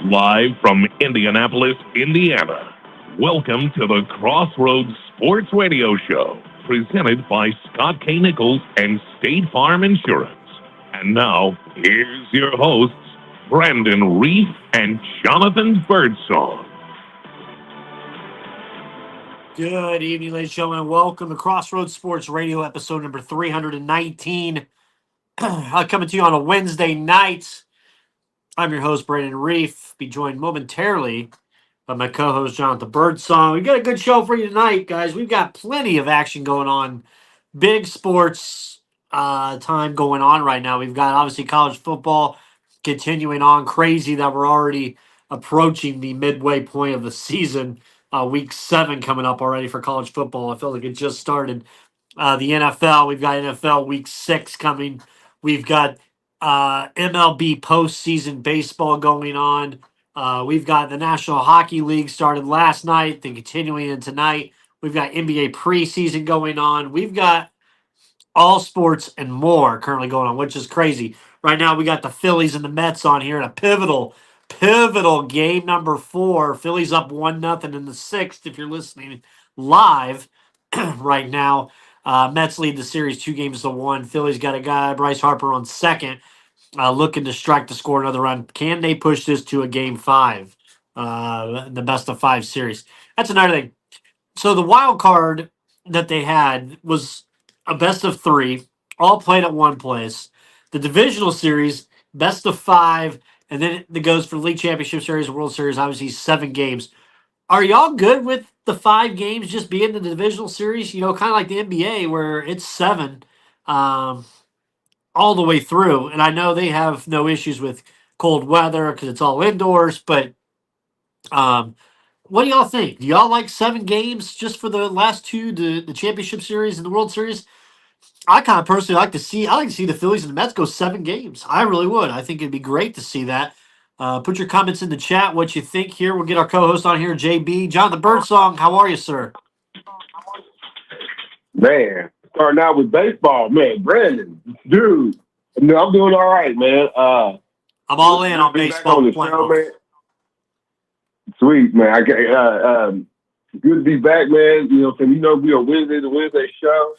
Live from Indianapolis, Indiana, welcome to the Crossroads Sports Radio Show, presented by Scott K. Nichols and State Farm Insurance. And now, here's your hosts, Brandon Reef and Jonathan Birdsong. Good evening, ladies and gentlemen. Welcome to Crossroads Sports Radio, episode number 319. Coming to you on a Wednesday night. I'm your host, Brandon Reef. Be joined momentarily by my co-host, Jonathan Birdsong. We've got a good show for you tonight, guys. We've got plenty of action going on. Big sports time going on right now. We've got, obviously, college football continuing on. Crazy that we're already approaching the midway point of the season. Week 7 coming up already for college football. I feel like it just started. The NFL, we've got NFL Week 6 coming. We've got MLB postseason baseball going on. We've got the National Hockey League started last night, then continuing in tonight. We've got NBA preseason going on. We've got all sports and more currently going on, which is crazy. Right now, we got the Phillies and the Mets on here in a pivotal game number 4. Phillies up 1-0 in the 6th. If you're listening live right now, Mets lead the series 2-1. Phillies got a guy, Bryce Harper, on second, looking to strike to score another run. Can they push this to a game 5, the best of 5 series? That's another thing. So the wild card that they had was a best of 3, all played at one place. The divisional series, best of 5, and then it goes for the League Championship Series, World Series, obviously 7 games. Are y'all good with the 5 games just being the divisional series? You know, kind of like the NBA where it's 7 all the way through. And I know they have no issues with cold weather because it's all indoors. But what do y'all think? Do y'all like 7 games just for the last 2, the Championship Series and the World Series? I kind of personally like to see. I like to see the Phillies and the Mets go 7 games. I really would. I think it'd be great to see that. Put your comments in the chat. What you think here? We'll get our co-host on here, JB. Jonathan Birdsong, how are you, sir? Man, starting out with baseball, man. Brandon, dude, no, I'm doing all right, man. I'm all in on baseball. On the show, man. Sweet, man. I good to be back, man. You know, we are Wednesday, the Wednesday show.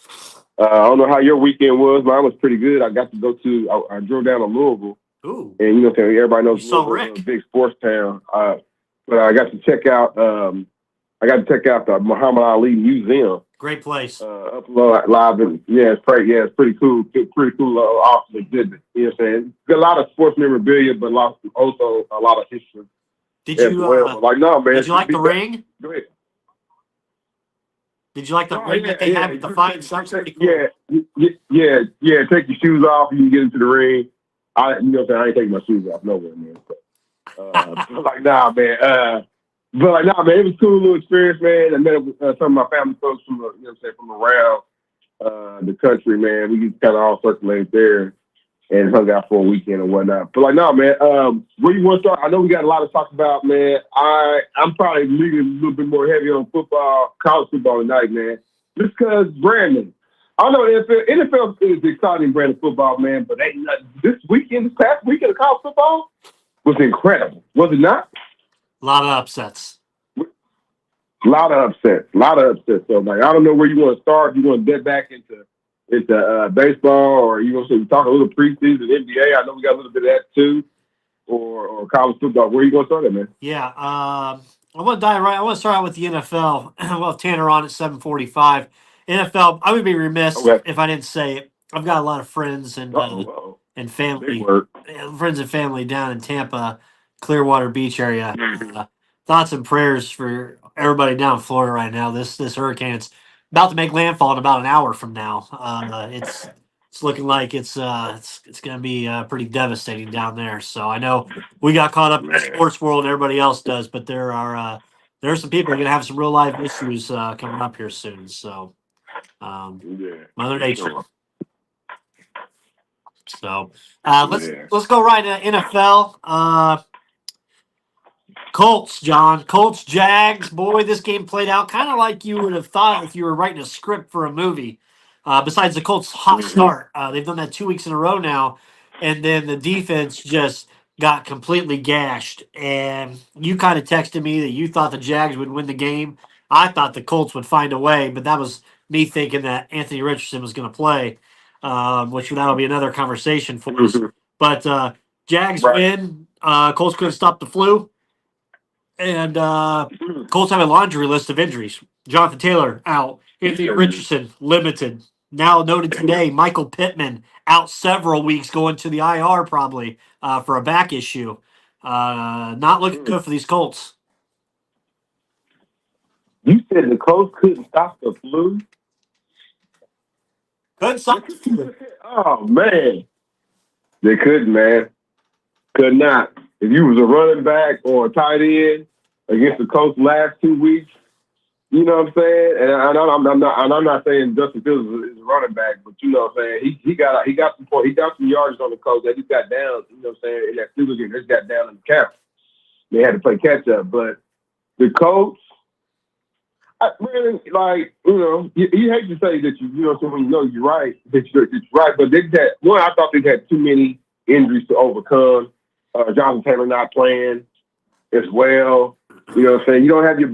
I don't know how your weekend was. Mine was pretty good. I got to go to. I drove down to Louisville. Ooh. And everybody knows Louisville is a big sports town. But I got to check out. I got to check out the Muhammad Ali Museum. Great place. Up live, and it's pretty cool. Pretty cool, awesome exhibit. You know what I'm saying? Got a lot of sports memorabilia, but also a lot of history. Did you no, man? Did you like the ring? Go ahead. Did you like the ring that they have at the fight? Pretty cool. Yeah. Take your shoes off. You can get into the ring. I ain't taking my shoes off nowhere, man. Nah, man. Man, it was a cool little experience, man. I met some of my family folks from from around the country, man. We just kind of all circulated there and hung out for a weekend and whatnot. But man, where you want to start? I know we got a lot to talk about, man. I'm probably leaning a little bit more heavy on football, college football tonight, man. Just because, Brandon, I know NFL is exciting brand of football, man, but this past weekend of college football was incredible, was it not? A lot of upsets. A lot of upsets. So, I don't know where you want to start. You want to get back into baseball, or you want to talk a little preseason, NBA? I know we got a little bit of that too, or college football. Where you going to start at, man? Yeah, I want to dive right. I want to start out with the NFL. We'll have Tanner on at 7:45. NFL. I would be remiss if I didn't say it. I've got a lot of friends and family, down in Tampa, Clearwater Beach area. Thoughts and prayers for everybody down in Florida right now. This hurricane, it's about to make landfall in about an hour from now. It's looking like it's going to be pretty devastating down there. So I know we got caught up in the sports world, and everybody else does, but there are some people who are going to have some real life issues coming up here soon. So Mother Nature. So let's go right to NFL. Colts, John. Colts, Jags. Boy, this game played out kind of like you would have thought if you were writing a script for a movie. Besides the Colts' hot start, they've done that 2 weeks in a row now, and then the defense just got completely gashed. And you kind of texted me that you thought the Jags would win the game. I thought the Colts would find a way, but that was me thinking that Anthony Richardson was going to play, which that'll be another conversation for us. But Jags win. Colts couldn't stop the flu. And Colts have a laundry list of injuries. Jonathan Taylor out. Anthony Richardson limited. Now noted today, Michael Pittman out several weeks, going to the IR probably for a back issue. Not looking good for these Colts. You said the Colts couldn't stop the flu? Couldn't stop the flu. Oh, man. They couldn't, man. Could not. If you was a running back or a tight end against the Colts last 2 weeks, you know what I'm saying? And I'm not saying Justin Fields is a running back, but you know what I'm saying? He got some yards on the Colts that he got down, you know what I'm saying, in that Steelers game. They got down in the count. They had to play catch up. But the Colts, really, like, you know, you hate to say that you know, so when you know you're right, that you're right, but I thought they had too many injuries to overcome. Jonathan Taylor not playing as well. You know what I'm saying? You don't have your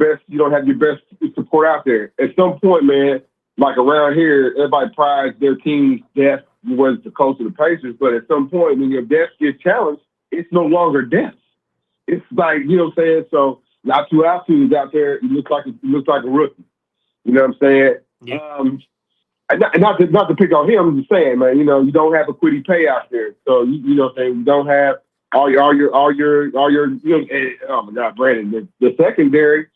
best support out there. At some point, man, like around here, everybody prides their team's depth, whether it's the Colts or the Pacers, but at some point when your depth gets challenged, it's no longer depth. It's like, you know what I'm saying? So Latu is out there, he looks like a rookie. You know what I'm saying? Yeah. And not to pick on him, I'm just saying, man, you know, you don't have a Quiddy Pay out there. So you know what I'm saying, you don't have all your you know, oh my God, Brandon, the secondary,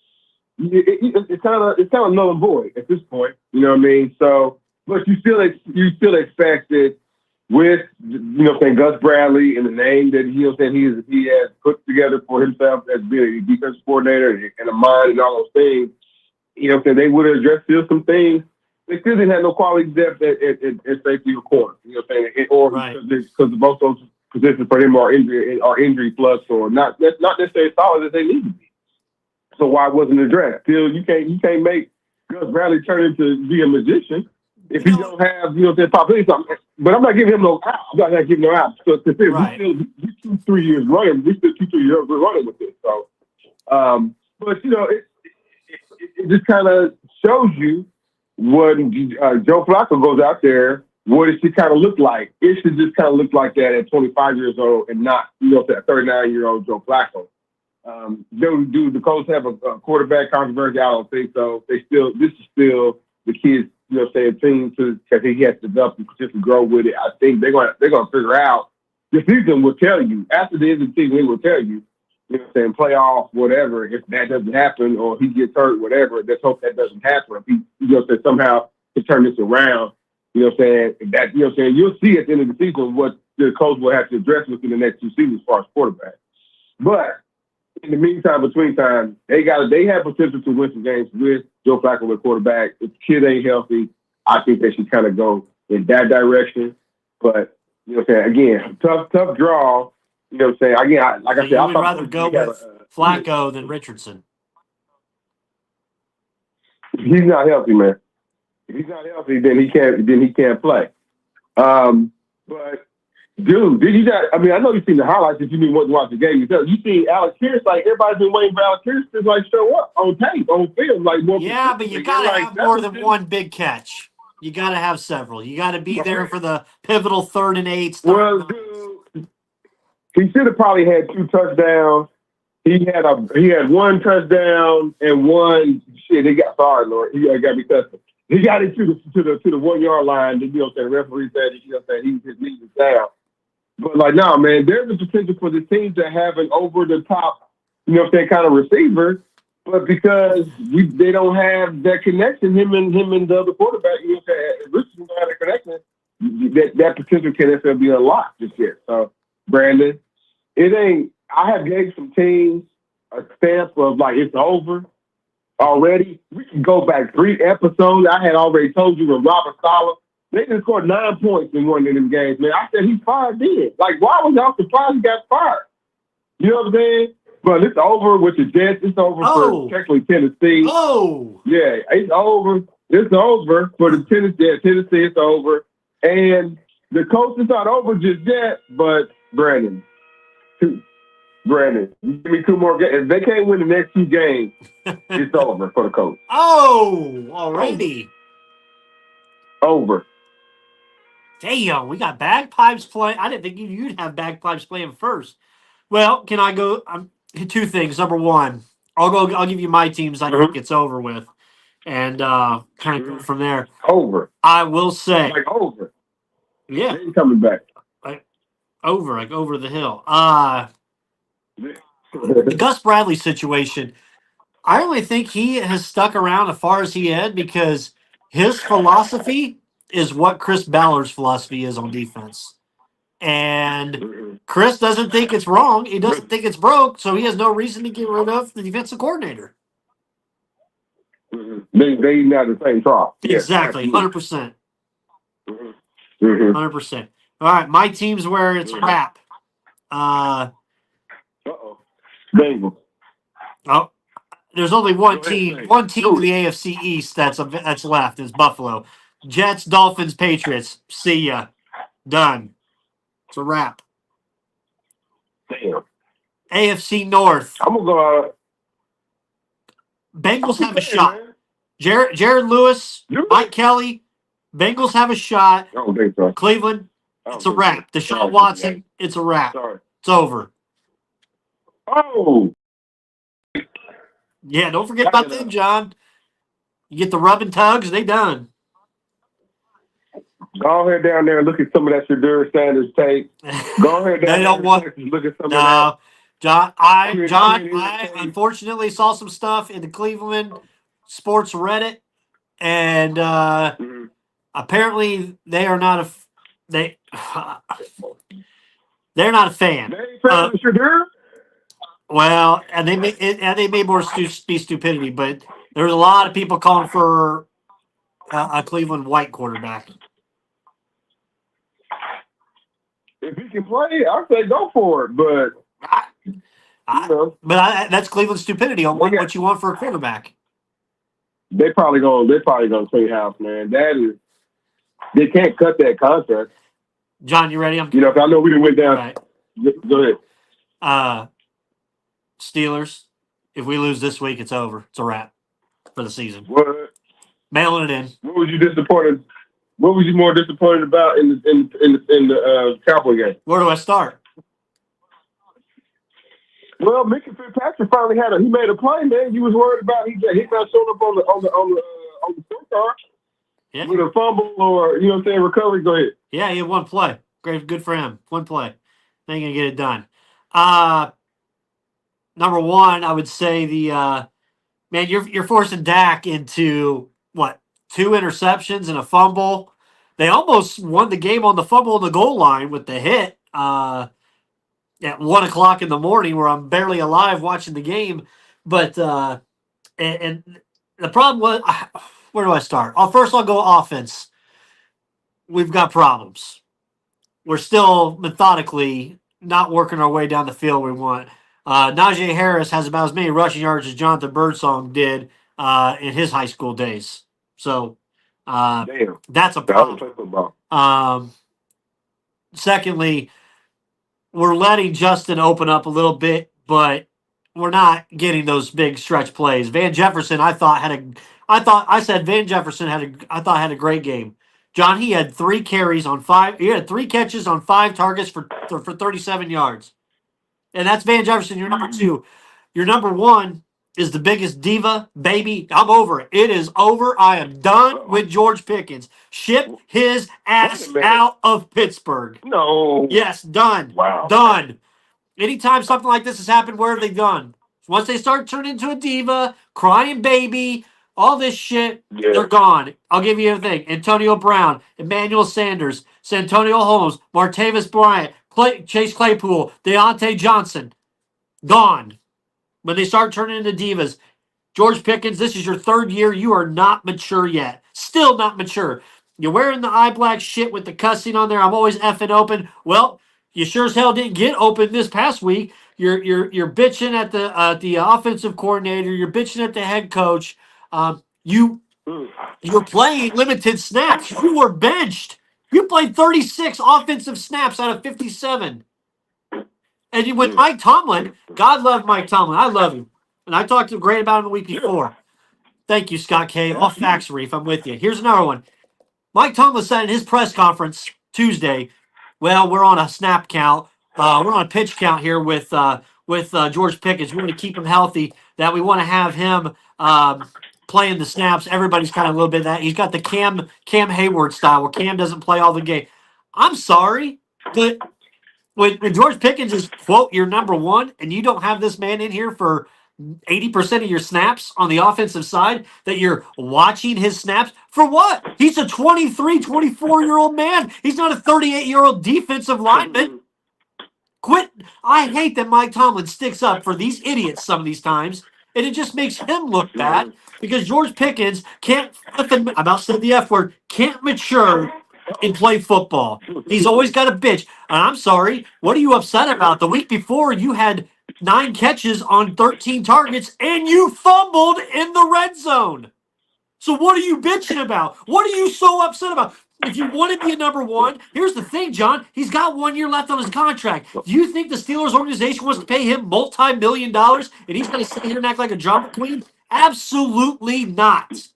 it's kind of null and void at this point. You know what I mean? So, but you still expect it with, you know what I'm saying, Gus Bradley and the name that he has put together for himself as being a defensive coordinator and a mind and all those things. You know what I'm saying? They would have addressed still some things. They still didn't have no quality depth at safety or corner. You know what I'm saying? Or because most of those positions for him are injury flux or not necessarily solid as they need to be. So why wasn't it addressed? Still, you can't make Gus Bradley turn into be a magician if he don't have, you know, that popularity. But I'm not giving him no out. I'm not gonna give him no out. So we still 2-3 years running. We still 2-3 years running with this. So, but you know, it just kind of shows you when Joe Flacco goes out there, what it should kind of look like. It should just kind of look like that at 25 years old and not, you know, that 39-year-old Joe Flacco. Do the Colts have a quarterback controversy? I don't think so. This is still the kids, you know, saying team because he has to develop and just grow with it. I think they're gonna figure out. The season will tell you after the end of the season. It will tell you, you know, saying playoff, whatever. If that doesn't happen or he gets hurt, whatever. Let's hope that doesn't happen. If he, you know, say somehow to turn this around. You know what I'm saying? That, you know what I'm saying? You'll see at the end of the season what the coach will have to address within the next 2 seasons as far as quarterback. But in the meantime, between time, they have potential to win some games with Joe Flacco at quarterback. If the kid ain't healthy, I think they should kind of go in that direction. But, you know what I'm saying? Again, tough draw. You know what I'm saying? Again, I would rather go with Flacco than Richardson. He's not healthy, man. If he's not healthy, then he can't play. But dude, did you not? I mean, I know you've seen the highlights if you didn't want to watch the game. You see Alex Pierce, like everybody's been waiting for Alex Pierce to like show up on tape, on film, like more. Yeah, but you gotta have more than one big catch. You gotta have several. You gotta be there for the pivotal 3rd and 8. Well, dude, he should have probably had 2 touchdowns. He had 1 touchdown and 1 shit. He got sorry, Lord. He got me tested. He got it to the 1 yard line. You know, the referee said, you know, his knee was down. But like, no, man, there's a potential for the team to have an over the top, you know, kind of receiver. But because they don't have that connection, him and the other quarterback, you know, Richardson don't have that connection. That potential can be unlocked this year. So, Brandon, it ain't. I have gave some teams a stamp of like it's over already. We can go back 3 episodes. I had already told you with Robert Saleh, they just scored 9 points in one of them games, man. I said he's fired then. Like, why was y'all surprised he got fired? You know what I'm saying? But it's over with the Jets. It's over for technically Tennessee. Oh. Yeah, it's over. It's over for the Tennessee. It's over. And the coach is not over just yet, but Brandon, you give me 2 more games. If they can't win the next 2 games, it's over for the coach. Oh, already. Over. Damn, we got bagpipes playing. I didn't think you'd have bagpipes playing first. Well, can I go? 2 things. Number one, I'll give you my teams. I think it's over with, and kind of go from there. Over. I will say, like over. Yeah, they ain't coming back. Like over the hill. The Gus Bradley situation. I only think he has stuck around as far as he had because his philosophy is what Chris Ballard's philosophy is on defense. And Chris doesn't think it's wrong. He doesn't think it's broke, so he has no reason to get rid of the defensive coordinator. They not the same trough. Exactly, 100%. 100%. All right, my team's where it's a wrap. Bengals. Oh, there's only one team. One team in the AFC East that's left is Buffalo. Jets, Dolphins, Patriots. See ya. Done. It's a wrap. Damn. AFC North. I'm gonna go out. Bengals have a shot. Jared Lewis, Mike Kelly. Bengals have a shot. I don't think so. Cleveland. It's a wrap. Deshaun Watson. It's a wrap. It's over. Oh. Yeah, don't forget about them, John. You get the rub and tugs, they done. Go ahead down there and look at some of that Shadur Sanders tape. Go ahead down there and look at some of that. John, I unfortunately saw some stuff in the Cleveland sports Reddit, and apparently they are not they're not a fan. They ain't fan of Shadur? Well, and they may more be stupidity, but there's a lot of people calling for a Cleveland white quarterback. If he can play, I'd say go for it. But that's Cleveland stupidity on what you want for a quarterback. They're probably gonna clean house, man. They can't cut that contract. John, you ready? I know we didn't went down. Right. Go ahead. Steelers. If we lose this week, it's over. It's a wrap for the season. What? Mailing it in. What was you disappointed? What was you more disappointed about in the Cowboy game? Where do I start? Well, Minkah Fitzpatrick finally he made a play, man. You was worried about he not showing up on the scorecard. Yeah. With a fumble or recovery. Go ahead. Yeah, he had one play. Great, good for him. One play. They ain't gonna get it done. Number one, I would say man, you're forcing Dak into what? 2 interceptions and a fumble. They almost won the game on the fumble on the goal line with the hit at 1:00 in the morning, where I'm barely alive watching the game. But and the problem was, where do I start? First, I'll go offense. We've got problems. We're still methodically not working our way down the field we want. Najee Harris has about as many rushing yards as Jonathan Birdsong did in his high school days. So that's a problem. Secondly, we're letting Justin open up a little bit, but we're not getting those big stretch plays. Van Jefferson, I said Van Jefferson had a great game. John, he had 3 carries on 5. He had 3 catches on 5 targets for 37 yards. And that's Van Jefferson, your number 2. Your number 1 is the biggest diva, baby. I'm over it. It is over. I am done with George Pickens. Ship his ass out of Pittsburgh. No. Yes, done. Wow. Done. Anytime something like this has happened, where have they gone? Once they start turning into a diva, crying baby, all this shit, they're gone. I'll give you a thing. Antonio Brown, Emmanuel Sanders, Santonio Holmes, Martavis Bryant, Chase Claypool, Deontay Johnson, gone. When they start turning into divas, George Pickens, this is your 3rd year. You are not mature yet. Still not mature. You're wearing the eye black shit with the cussing on there. I'm always effing open. Well, You sure as hell didn't get open this past week. You're bitching at the offensive coordinator. You're bitching at the head coach. You're playing limited snaps. You were benched. You played 36 offensive snaps out of 57. And with Mike Tomlin, God love Mike Tomlin. I love him. And I talked great about him the week before. Thank you, Scott K. Off Facts Reef. I'm with you. Here's another one. Mike Tomlin said in his press conference Tuesday, well, we're on a snap count. We're on a pitch count here with George Pickens. We want to keep him healthy. That we want to have him playing the snaps. Everybody's kind of a little bit of that. He's got the Cam Hayward style where Cam doesn't play all the game. I'm sorry, but when George Pickens is, quote, your number one, and you don't have this man in here for 80% of your snaps on the offensive side, that you're watching his snaps, for what? He's a 23, 24-year-old man. He's not a 38-year-old defensive lineman. Quit. I hate that Mike Tomlin sticks up for these idiots some of these times, and it just makes him look bad because George Pickens can't, I about said the F word, can't mature and play football. He's always got a bitch. And I'm sorry, what are you upset about? The week before, you had 9 catches on 13 targets, and you fumbled in the red zone. So what are you bitching about? What are you so upset about? If you want to be a number one, here's the thing, John. He's got 1 year left on his contract. Do you think the Steelers organization wants to pay him multi-million dollars, and he's going to sit here and act like a drama queen? Absolutely not.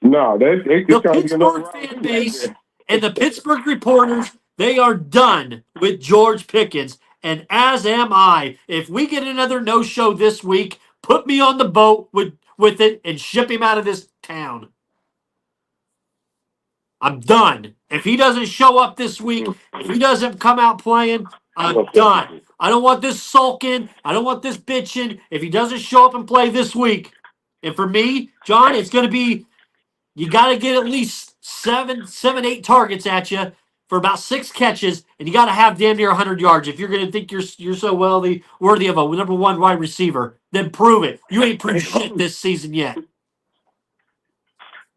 No, they the Pittsburgh fan base and the Pittsburgh reporters, they are done with George Pickens, and as am I. If we get another no-show this week, put me on the boat with it and ship him out of this town. I'm done. If he doesn't show up this week, if he doesn't come out playing, I'm done. I don't want this sulking. I don't want this bitching. If he doesn't show up and play this week, and for me, John, it's going to be, you got to get at least 8 targets at you for about 6 catches, and you got to have damn near 100 yards. If you're going to think you're so worthy of a number 1 wide receiver, then prove it. You ain't proved shit this season yet.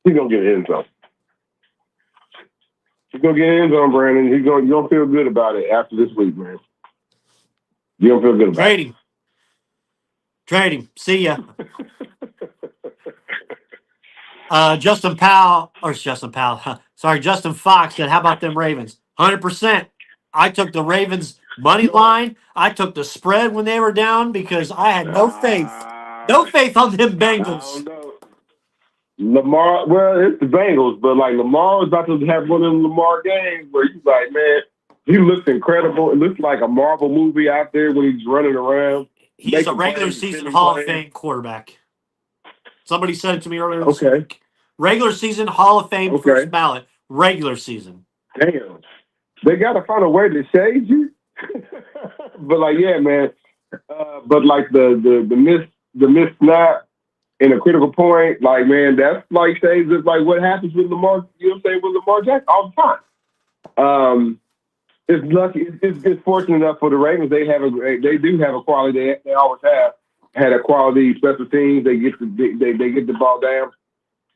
He's going to get an end zone. He's going to get an end zone, Brandon. You're going to feel good about it after this week, man. You don't feel good about it. Trade him. See ya. Justin Fox said, how about them Ravens? 100%. I took the Ravens money line. I took the spread when they were down because I had no faith. No faith on them Bengals. Lamar, well, it's the Bengals, but like Lamar is about to have one of them Lamar games where he's like, man, he looks incredible. It looks like a Marvel movie out there when he's running around. He's a regular season Hall of Fame quarterback. Somebody said it to me earlier this week. Regular season Hall of Fame first ballot. Regular season. Damn. They got to find a way to shade you. But like, yeah, man. But like the missed snap in a critical point, like, man, that's like shades of like what happens with Lamar. You know what I'm saying, with Lamar Jackson all the time. It's lucky. It's fortunate enough for the Ravens. They do have a quality. They always have had a quality special teams. They get the ball down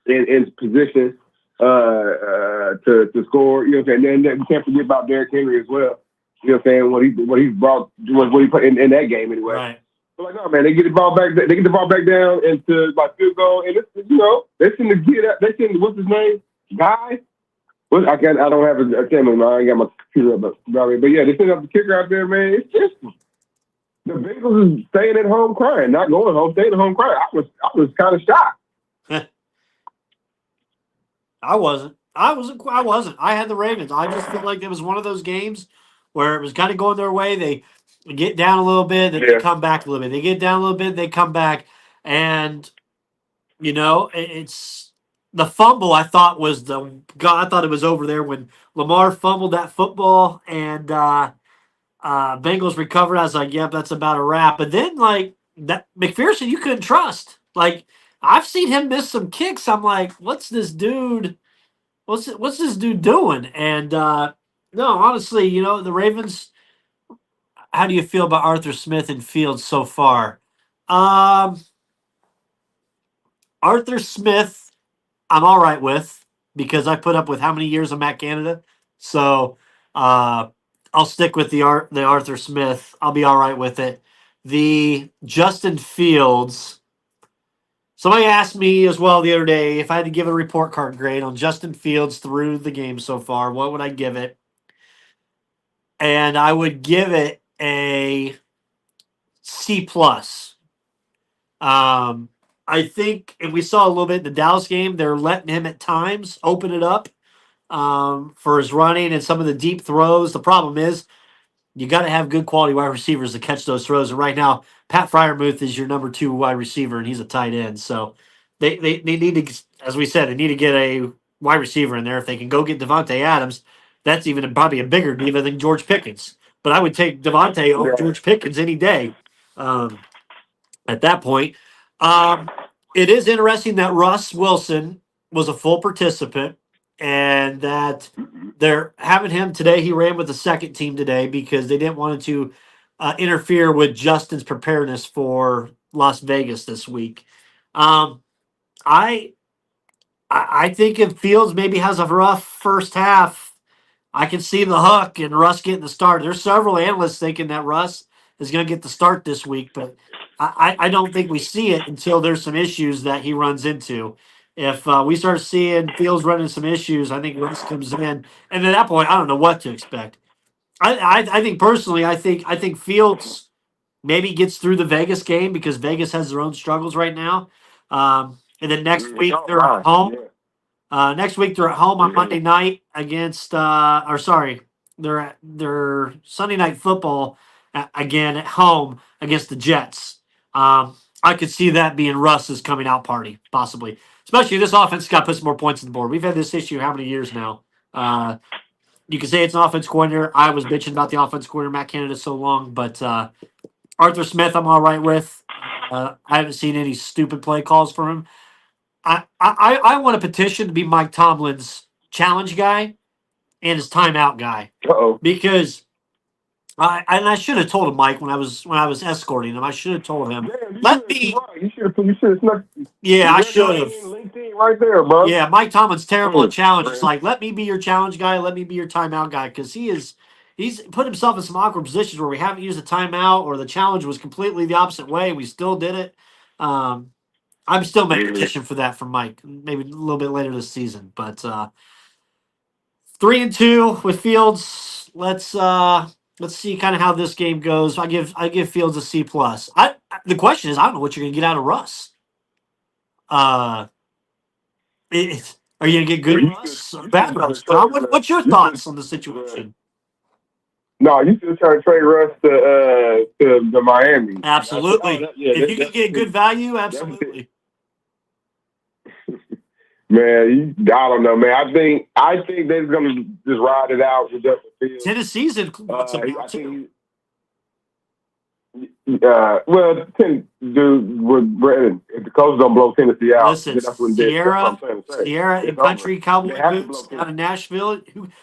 in position to score. You know what I'm saying? And then we can't forget about Derrick Henry as well. You know what I'm saying? What he brought, what he put in that game anyway. Right. But like, no, man, they get the ball back. They get the ball back down into like field goal, and it's, you know, they seem to get up. They seem, what's his name? Guy. I don't have a camera. I ain't got my computer up, but yeah, they send up the kicker out there, man. It's just the Bengals is staying at home crying, not going home, staying at home crying. I was kind of shocked. I wasn't. I had the Ravens. I just feel like it was one of those games where it was kind of going their way. They get down a little bit, then they come back a little bit. They get down a little bit, they come back, and you know, it's the fumble. I thought it was over there when Lamar fumbled that football and Bengals recovered. I was like, yep, that's about a wrap. But then like that McPherson, you couldn't trust. Like, I've seen him miss some kicks. I'm like, what's this dude? What's this dude doing? And no, honestly, you know, the Ravens. How do you feel about Arthur Smith and Fields so far? Arthur Smith, I'm all right with because I put up with how many years of Matt Canada. So I'll stick with the Arthur Smith. I'll be all right with it. The Justin Fields. Somebody asked me as well the other day if I had to give a report card grade on Justin Fields through the game so far, what would I give it? And I would give it a C plus. I think, and we saw a little bit in the Dallas game, they're letting him at times open it up for his running and some of the deep throws. The problem is you got to have good quality wide receivers to catch those throws. And right now, Pat Fryermuth is your number 2 wide receiver, and he's a tight end. So they need to, as we said, they need to get a wide receiver in there. If they can go get Devontae Adams, that's even probably a bigger diva than George Pickens. But I would take Devontae over George Pickens any day at that point. It is interesting that Russ Wilson was a full participant and that they're having him today. He ran with the second team today because they didn't want to interfere with Justin's preparedness for Las Vegas this week. I think if Fields maybe has a rough first half, I can see the hook and Russ getting the start. There's several analysts thinking that Russ is going to get the start this week, but I don't think we see it until there's some issues that he runs into. If we start seeing Fields running some issues, I think Russ comes in, and at that point, I don't know what to expect. I think personally, I think Fields maybe gets through the Vegas game because Vegas has their own struggles right now. And then next week they're at home. Next week they're at home on Monday night against, their Sunday night football again at home against the Jets. I could see that being Russ's coming out party, possibly. Especially this offense got to put some more points on the board. We've had this issue how many years now? You can say it's an offense coordinator. I was bitching about the offense coordinator, Matt Canada, so long, but Arthur Smith I'm all right with. I haven't seen any stupid play calls from him. I want a petition to be Mike Tomlin's challenge guy and his timeout guy. Because I should have told him, Mike, when I was escorting him. I should have told him. Let me. You should have snuck. Yeah, I should have. LinkedIn right there, bro. Yeah, Mike Tomlin's terrible at challenges. Like, let me be your challenge guy. Let me be your timeout guy because he's put himself in some awkward positions where we haven't used a timeout or the challenge was completely the opposite way. We still did it. I'm still making a petition for that from Mike, maybe a little bit later this season. But 3-2 with Fields. Let's see kind of how this game goes. I give Fields a C plus. The question is, I don't know what you're gonna get out of Russ. Are you gonna get good Russ or bad Russ? What's your thoughts on the situation? No, you still trying to trade Russ to Miami. Absolutely. If you can get good value, absolutely. Man, I don't know, man. I think they're gonna just ride it out with Justin Fields. Tennessee's in well, if the coach don't blow Tennessee out, listen, Sierra and Country Cowboy Boots out of Nashville.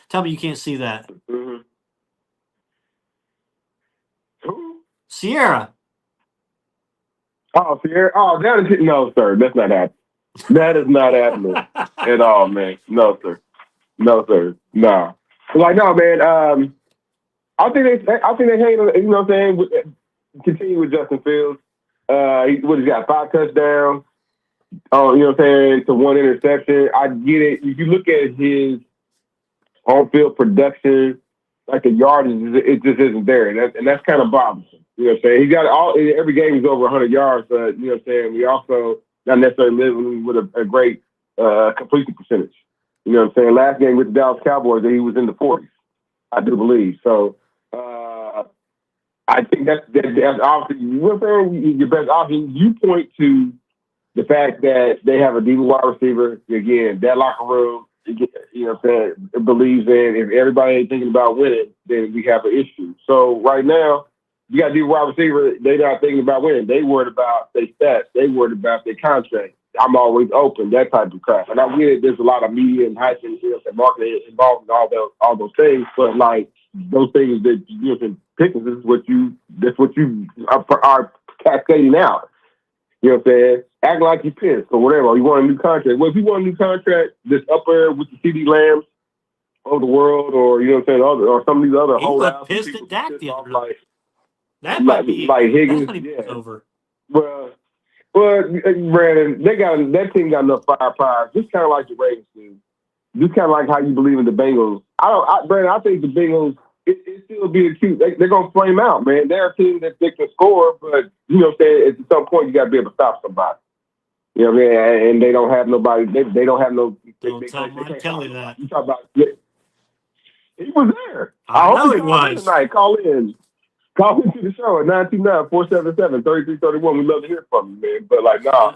Tell me you can't see that. Mm-hmm. Who? Sierra. Oh, Sierra. Oh, no, sir. That's not happening. That is not happening at all, man. No, sir. No, sir. No. Like, no, man. I think they hang. You know what I'm saying? Continue with Justin Fields. He's got 5 touchdowns. Oh, you know what I'm saying? To 1 interception. I get it. If you look at his on-field production, like the yardage, it just isn't there, and that's kind of bothersome. You know what I'm saying? He got every game he's over 100 yards, but you know what I'm saying. We also not necessarily living with a great completion percentage. You know what I'm saying? Last game with the Dallas Cowboys, he was in the 40s, I do believe. So I think that's obviously, you know what I'm saying, your best option. You point to the fact that they have a deep wide receiver. Again, that locker room, you know what I'm saying, it believes in. If everybody ain't thinking about winning, then we have an issue. So right now, you got a deep wide receiver. They're not thinking about winning. They worried about their stats. They worried about their contract. I'm always open, that type of crap. And I get it, there's a lot of media and hype and marketing involved in all those things. But like those things that you can pick, this is what you are cascading out. You know what I'm saying? Act like you're pissed or whatever. Or you want a new contract. Well, if you want a new contract, this upper with the CD Lambs, of the world, or you know what I'm saying, or some of these other He whole looked pissed at Dak the other night. That like Higgins. Over. Well, Brandon, that team got enough firepower, just kind of like the Ravens do. Just kind of like how you believe in the Bengals. Brandon, I think the Bengals, it still be acute. They're gonna flame out, man. They're a team that they can score, but you know what I'm saying, at some point you got to be able to stop somebody. You know what I mean? And they don't have nobody. They don't have no. Don't tell Mike Kelly that. You talk about. He was there. I know he was. Tonight. Call in to the show at 929-477-3331. We'd love to hear from you, man. But like, nah.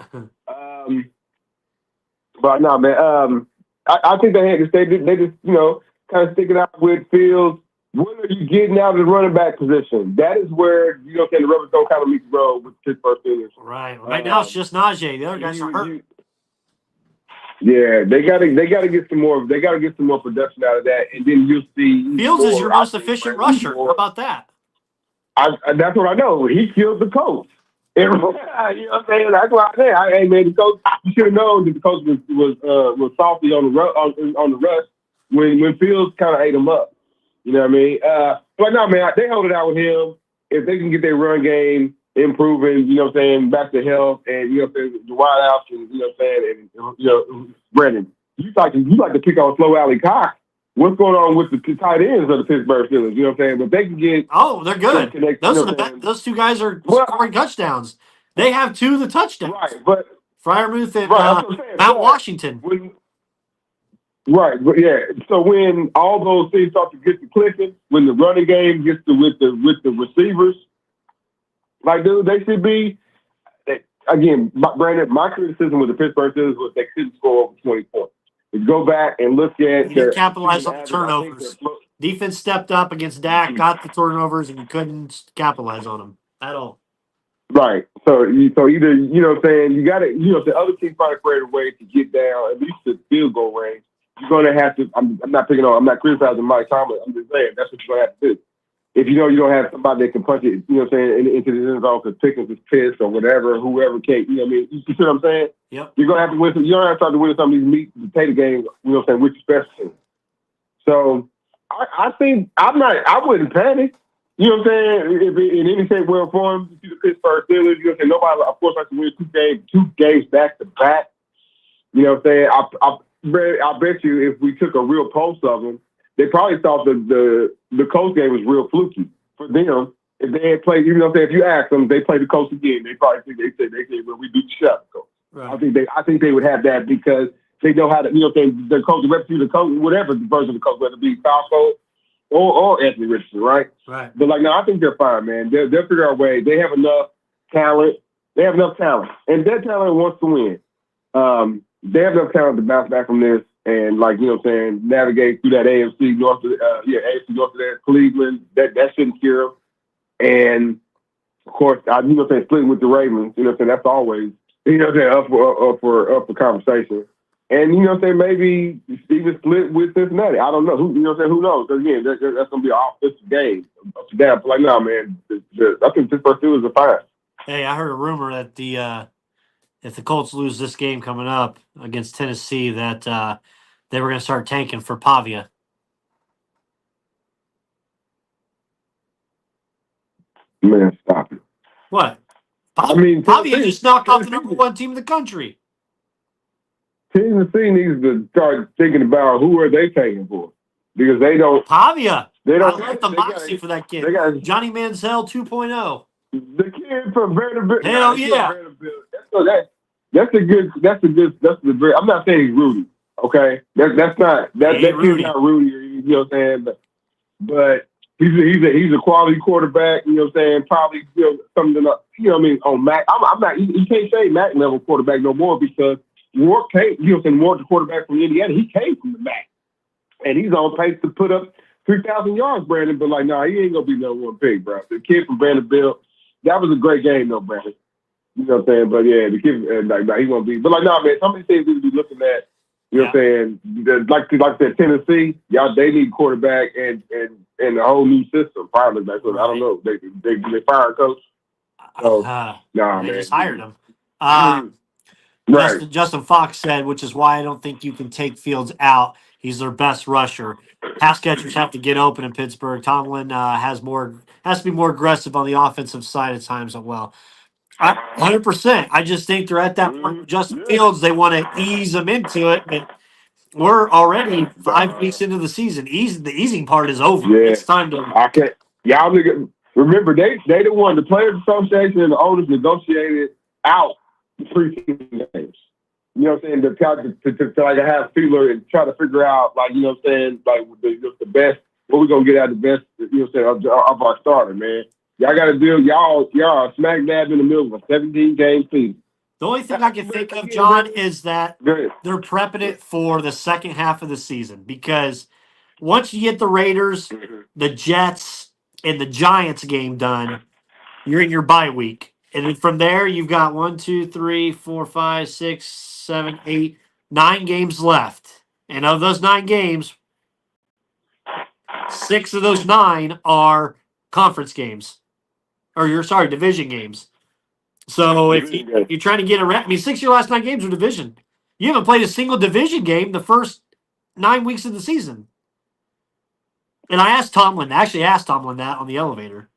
But nah, man. I think they had to stay. They just, you know, kind of sticking out with Fields. When are you getting out of the running back position? That is where, you know, the rubber's going to kind of meet the road with Pittsburgh Steelers. Right. Right now it's just Najee. The other guys are hurt. Yeah, they gotta get some more. They gotta get some more production out of that, and then you'll see. Fields is your most efficient rusher. How about that? That's what I know. He killed the coach. You know what I'm saying? That's why I say, hey man, the coach. You should have known that the coach was salty on the rush when Fields kind of ate him up. You know what I mean? But no, man, they hold it out with him. If they can get their run game improving, you know what I'm saying, back to health, and you know what I'm saying, the wide outs, and you know what I'm saying, and you know, Brendan, you like to pick on Slow Alley Cox. What's going on with the tight ends of the Pittsburgh Steelers? You know what I'm saying? But they can get they're good. Those two guys are scoring touchdowns. They have two of the touchdowns. Right, but Freiermuth and Mount Washington. Right, but yeah. So when all those things start to get to clicking, when the running game gets to with the receivers, like dude, they should be. Again, Brandon, my criticism with the Pittsburgh Steelers was they couldn't score over 20 points. If you go back and look at you didn't capitalize on the turnovers. Defense stepped up against Dak, got the turnovers, and you couldn't capitalize on them at all. Right. So either, you know what I'm saying, you got to, you know, if the other team find a creative way to get down at least the field goal range, you're going to have to. I'm not criticizing Mike Tomlin. I'm just saying that's what you're going to have to do. If you know you don't have somebody that can punch it, you know what I'm saying, into the end zone because Pickens is pissed or whatever, whoever can't, you know what I mean? You see what I'm saying? Yep. You're going to have to win some. You're going to have to start to win some of these meat and potato games, you know what I'm saying, with your special team. So I think I wouldn't panic. You know what I'm saying? If in any shape, way, or form, you see the Pittsburgh Steelers, you know what I'm saying? Nobody, of course, likes to win two games back to back. You know what I'm saying? I bet you if we took a real pulse of them, they probably thought the Colts game was real fluky for them. If they had played, you know what I'm saying? If you ask them, they played the Colts again. They probably think they said, well, we beat the shit out of the Colts. Right. I think they would have that because they know how to, you know what I'm saying? The coach, the rep to the coach, whatever the version of the coach, whether it be Falco or Anthony Richardson, right? Right. But like, no, I think they're fine, man. They'll figure out a way. They have enough talent. And that talent wants to win. They have enough talent to bounce back from this. And like, you know what I'm saying, navigate through that AFC north of that Cleveland, that shouldn't scare them. And of course, you know what I'm saying, splitting with the Ravens, you know what I'm saying, that's always, you know what I'm saying, up for conversation. And you know what I'm saying, maybe even split with Cincinnati. I don't know. You know what I'm saying, who knows? Because again, that's gonna be an offensive game. Up to down. But like, no, man, I think Pittsburgh Steelers are fine. Hey, I heard a rumor that if the Colts lose this game coming up against Tennessee, that they were going to start tanking for Pavia. Man, stop it. What? Pavia just knocked off the number one team in the country. Tennessee needs to start thinking about who are they tanking for, because they don't. Pavia. They don't. I like the moxie for that kid. Johnny Manziel 2.0. The kid from Vanderbilt. Hell yeah. That's a good. I'm not saying he's Rudy. Okay, that's not that kid's not Rudy. You know what I'm saying? But he's a quality quarterback. You know what I'm saying? Probably, you know, something. You know what I mean? On Mac, I'm not. You can't say Mac level quarterback no more because Ward came. You know what I'm saying? Ward, the quarterback from Indiana, he came from the Mac, and he's on pace to put up 3,000 yards, Brandon. But like, nah, he ain't gonna be no one pick, bro. The kid from Vanderbilt. That was a great game, though, Brandon. You know what I'm saying? But yeah, the kid, he won't be. But like, nah, man, some of these things we be looking at. You know what I'm saying? Like I said, Tennessee, y'all, they need quarterback and a whole new system. Probably, I don't know. They fired coach. So, they man. just hired him. Right. Justin Fox said, which is why I don't think you can take Fields out. He's their best rusher. Pass catchers have to get open in Pittsburgh. Tomlin has to be more aggressive on the offensive side at times as well. 100%. I just think they're at that point with Justin Fields. They want to ease him into it, but we're already 5 weeks into the season. The easing part is over. Yeah. It's time to. I can't. Y'all niggas, remember, they the one, the Players Association and the owners negotiated out the preseason games. You know what I'm saying? To like have feeler and try to figure out, like, you know what I'm saying, like the best, what we're going to get out of the best, you know what I'm saying, of our starter, man. Y'all got to deal, y'all are smack dab in the middle of a 17-game season. The only thing I can think of, John, is that they're prepping it for the second half of the season, because once you get the Raiders, the Jets, and the Giants game done, you're in your bye week. And then from there, you've got 1, 2, 3, 4, 5, 6, 7, 8, 9 games left. And of those 9 games, 6 of those 9 are conference games. Division games. So if you're trying to get around, 6 of your last 9 games are division. You haven't played a single division game the first 9 weeks of the season. And I asked Tomlin that on the elevator.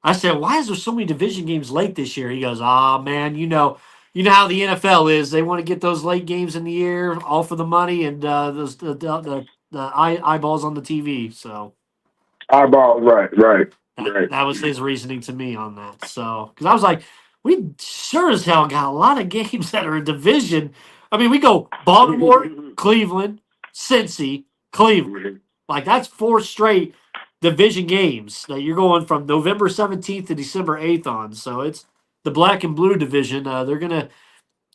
I said, "Why is there so many division games late this year?" He goes, man, you know how the NFL is. They want to get those late games in the year, all for the money and the eyeballs on the TV." So eyeballs, right. That was his reasoning to me on that. So because I was like, we sure as hell got a lot of games that are a division. I mean, we go Baltimore, Cleveland, Cincy, Cleveland. Like, that's 4 straight division games that you're going from November 17th to December 8th on. So it's the black and blue division. They're going to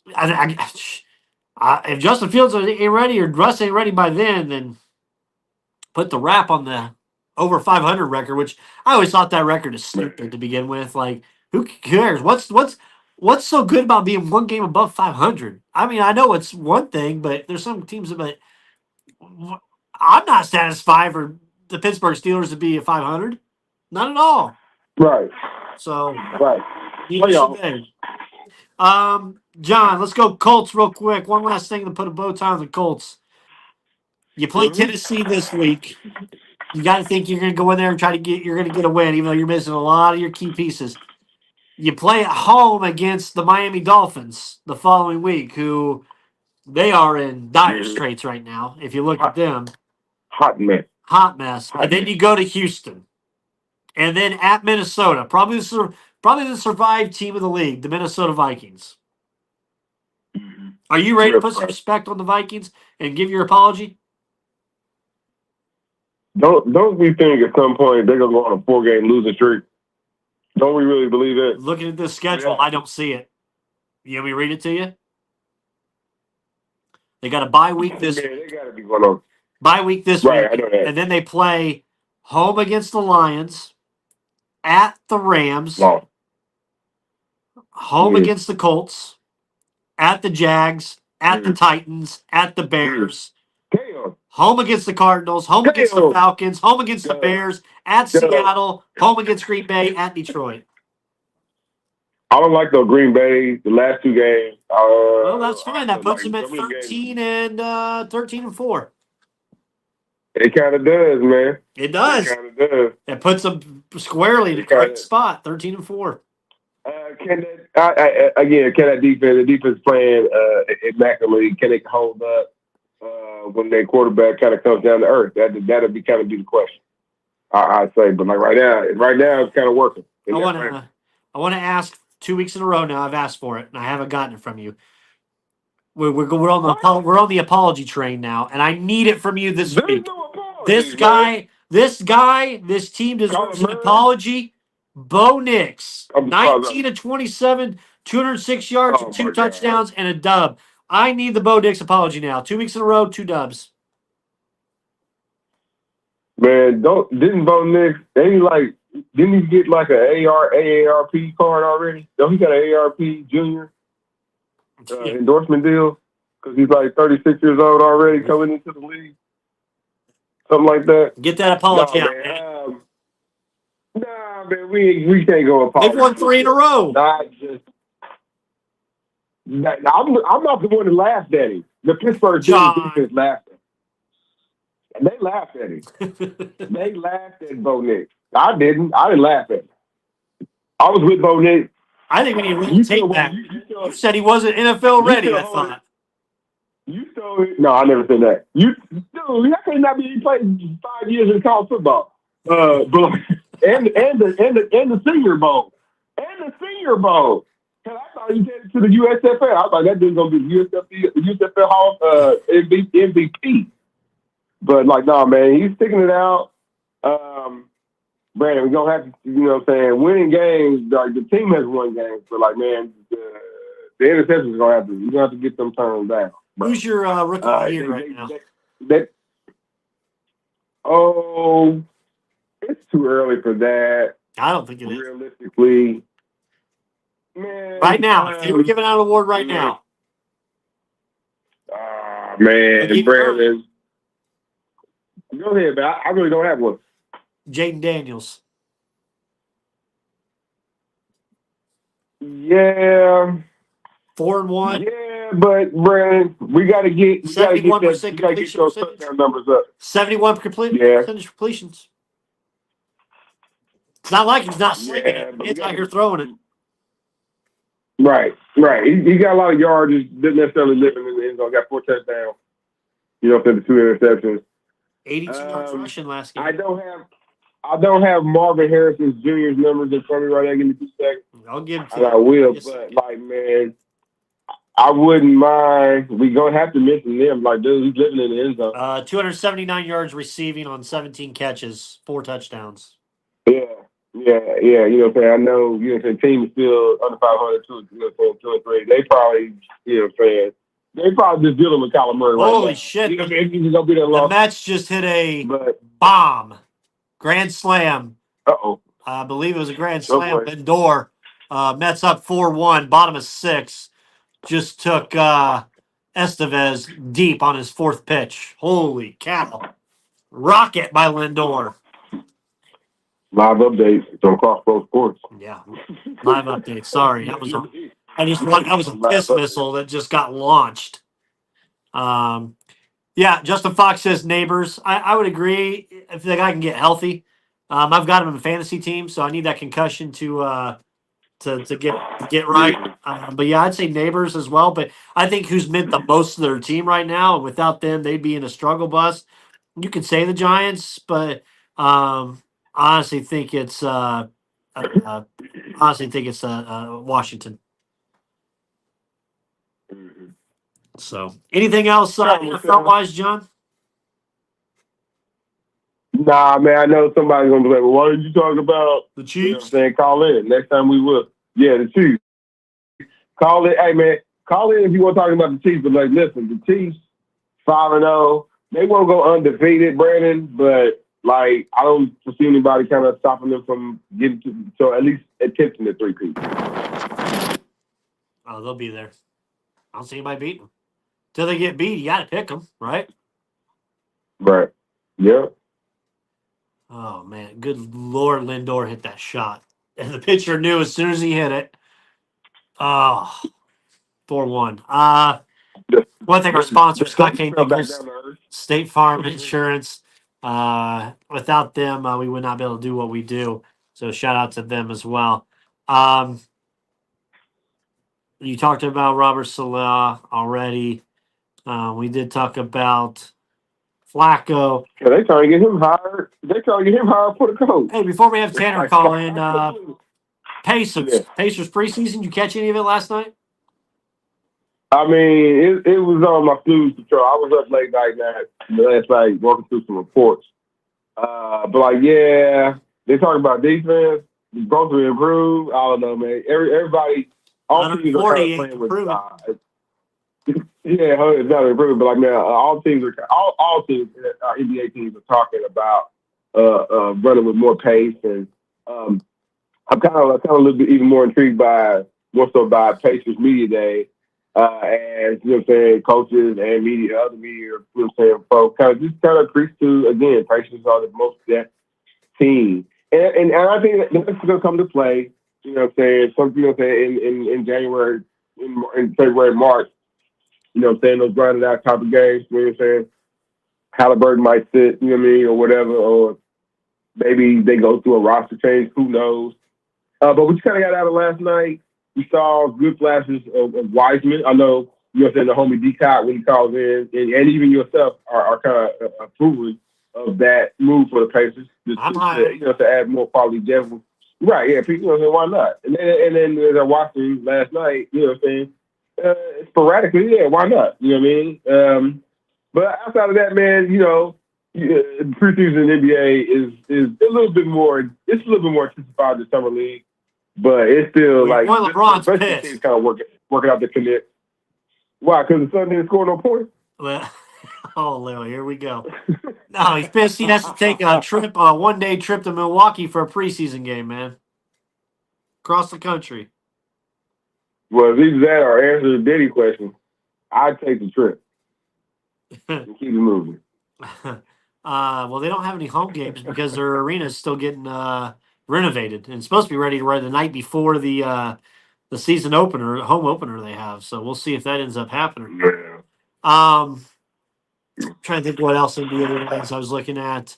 if Justin Fields ain't ready or Russ ain't ready by then put the wrap on the over 500 record, which I always thought that record is stupid to begin with. Like, who cares? What's so good about being 1 game above 500? I mean, I know it's one thing, but there's some teams that I'm not satisfied for the Pittsburgh Steelers to be at 500. Not at all. Right. So, right. John, let's go Colts real quick. One last thing to put a bow tie on the Colts. You play Tennessee this week. You got to think you're going to go in there and you're going to get a win, even though you're missing a lot of your key pieces. You play at home against the Miami Dolphins the following week, who they are in dire straits right now. If you look at them. Hot mess. And then you go to Houston. And then at Minnesota. Probably the survived team of the league, the Minnesota Vikings. Are you ready to put some respect on the Vikings and give your apology? Don't we think at some point they're going to go on a 4-game losing streak? Don't we really believe it? Looking at this schedule, I don't see it. You want me to read it to you? They got a bye week this week. They got to be going on. Bye week this week. I know that. And then they play home against the Lions, at the Rams, home against the Colts, at the Jags, at the Titans, at the Bears, home against the Cardinals, home against the Falcons, home against the Bears, at Seattle, home against Green Bay, at Detroit. I don't like the Green Bay, the last 2 games. Well, that's fine. That puts them at 13 and 4. It kind of does, man. It does. It kind of does. It puts them squarely in the correct spot, 13 and 4. Can that defense playing immaculately, can it hold up when their quarterback kind of comes down to earth? That'll be kind of the question. I'd say, but like right now it's kind of working. I want to ask 2 weeks in a row now. I've asked for it and I haven't gotten it from you. We're on the apology train now, and I need it from you this week. This team deserves an apology. Bo Nix, 19 of 27, 206 yards, 2 touchdowns, and a dub. I need the Bo Nix apology now. 2 weeks in a row, 2 dubs. Man, didn't Bo Nix? Didn't he get like an AARP card already? Don't he got an AARP junior endorsement deal? Because he's like 36 years old already coming into the league. Something like that. Get that apology out, man. Nah, man, we can't go apologize. They've won 3 in a row. Not just. I'm not the one that laughed at him. The Pittsburgh Steelers defense laughed at him. And they laughed at him. They laughed at Bo Nix. I didn't laugh at him. I was with Bo Nix. I think we need to really take that. You said he wasn't NFL ready, I thought. No, I never said that. Dude, how can he not be played 5 years in college football? And the Senior Bowl. And the Senior Bowl. Hell, I thought he headed to the USFL. I thought that dude's gonna be the USFL Hall MVP. But like, nah, man, he's sticking it out. Brandon, we're gonna have to, you know what I'm saying, winning games, like the team has won games, but like, man, the interceptions are you're gonna have to get them turned down. Bro. Who's your rookie of the year right now? It's too early for that. I don't think it is. Realistically, man. Right now, if you were giving out an award right now. Man, Brandon. Go ahead, man. I really don't have one. Jaden Daniels. Yeah. 4-1. Yeah, but Brandon, we got to get 71% completion those touchdown numbers up. 71% percentage completions. It's not like he's not slinging it. It's out here throwing it. Right. He got a lot of yards. Didn't necessarily live in the end zone. Got 4 touchdowns. You know, for the 2 interceptions. 82 yards rushing last game. I don't have Marvin Harrison's Jr.'s numbers in front of me right now. Give me 2 seconds. I'll give it to you. I will, but like, man, I wouldn't mind. We're gonna have to mention them. Like, dude, he's living in the end zone. 279 yards receiving on 17 catches, 4 touchdowns. Yeah. You know what I'm saying? I know, you know what I'm saying, team is still under 500 too, you know what I'm saying, 2 and 3. They probably, you know what I'm saying, they probably just dealing with Kyler Murray right now. Holy shit. You know what I'm saying? He's gonna be that long. The Mets just hit a bomb. Grand slam. Uh-oh. I believe it was a grand slam. Lindor. Mets up 4-1, bottom of 6. Just took Estevez deep on his 4th pitch. Holy cow. Rocket by Lindor. Live updates. It's on Crossroads Sports. Yeah. Live update. Sorry. That was a piss missile that just got launched. Yeah, Justin Fox says neighbors. I would agree if the guy can get healthy. I've got him in a fantasy team, so I need that concussion to get right. But yeah, I'd say neighbors as well. But I think who's meant the most to their team right now, and without them, they'd be in a struggle bus. You could say the Giants, but honestly think it's Washington. So, anything else NFL-wise, John? Nah, man, I know somebody's going to be like, well, why didn't you talk about the Chiefs? You know what I'm saying? Call in. Next time we will. Yeah, the Chiefs. Call in. Hey, man, call in if you want to talk about the Chiefs. But, like, listen, the Chiefs, 5-0. They won't go undefeated, Brandon, but, like, I don't foresee anybody kind of stopping them from getting to, so at least attempting the 3-peat. Oh, they'll be there. I don't see anybody beating them. Till they get beat, you got to pick them, right? Right. Yep. Oh, man. Good Lord, Lindor hit that shot. And the pitcher knew as soon as he hit it. Oh, 4-1. I want to thank our sponsor, Scott K. Nichols, State Farm Insurance. Without them, we would not be able to do what we do. So shout out to them as well. You talked about Robert Saleh already. We did talk about Flacco. Yeah, they trying to get him hired. They trying to get him hired for the coach. Hey, before we have Tanner call in, Pacers preseason. You catch any of it last night? I mean, it was on my snooze patrol. I was up late last night walking through some reports. But like, yeah, they talking about defense. Supposed to improve. I don't know, man. Everybody, all teams are kind of playing with size. Yeah, it's not improving, but like, man, all teams, NBA teams are talking about running with more pace, and I'm kind of a little bit even more intrigued by Pacers Media Day, as you know what I'm saying, coaches and media, other media, you know what I'm saying, folks kind of preach to again, Pacers are the most depth team, and I think that's going to come to play. You know what I'm saying? You know what I'm saying, in January in February, March. You know what I'm saying? Those grinded out type of games. You know what I'm saying? Halliburton might sit, you know what I mean, or whatever, or maybe they go through a roster change. Who knows? But we kind of got out of last night. We saw good flashes of Wiseman. I know, you know what I'm saying, the homie D-Cot when he calls in, and even yourself are kind of approving of that move for the Pacers. Just to add more quality depth. Right, yeah, you know what I'm saying, why not? And then as I watched him last night, you know what I'm saying, sporadically, yeah, why not? You know what I mean? But outside of that, man, you know, preseason NBA is a little bit more. It's a little bit more intensified than summer league, but it's still like LeBron's pissed. Teams kind of working out the connect. Why? Because the Sun didn't score no points. Well, oh, Lil, here we go. No, he's pissed. He has to take a one-day trip to Milwaukee for a preseason game, man. Across the country. Well, if either that or answer the Diddy question, I'd take the trip and keep it moving. Well, they don't have any home games because their arena is still getting renovated and it's supposed to be ready to run the night before the season opener, home opener they have. So we'll see if that ends up happening. Yeah. Trying to think what else in the other ones I was looking at.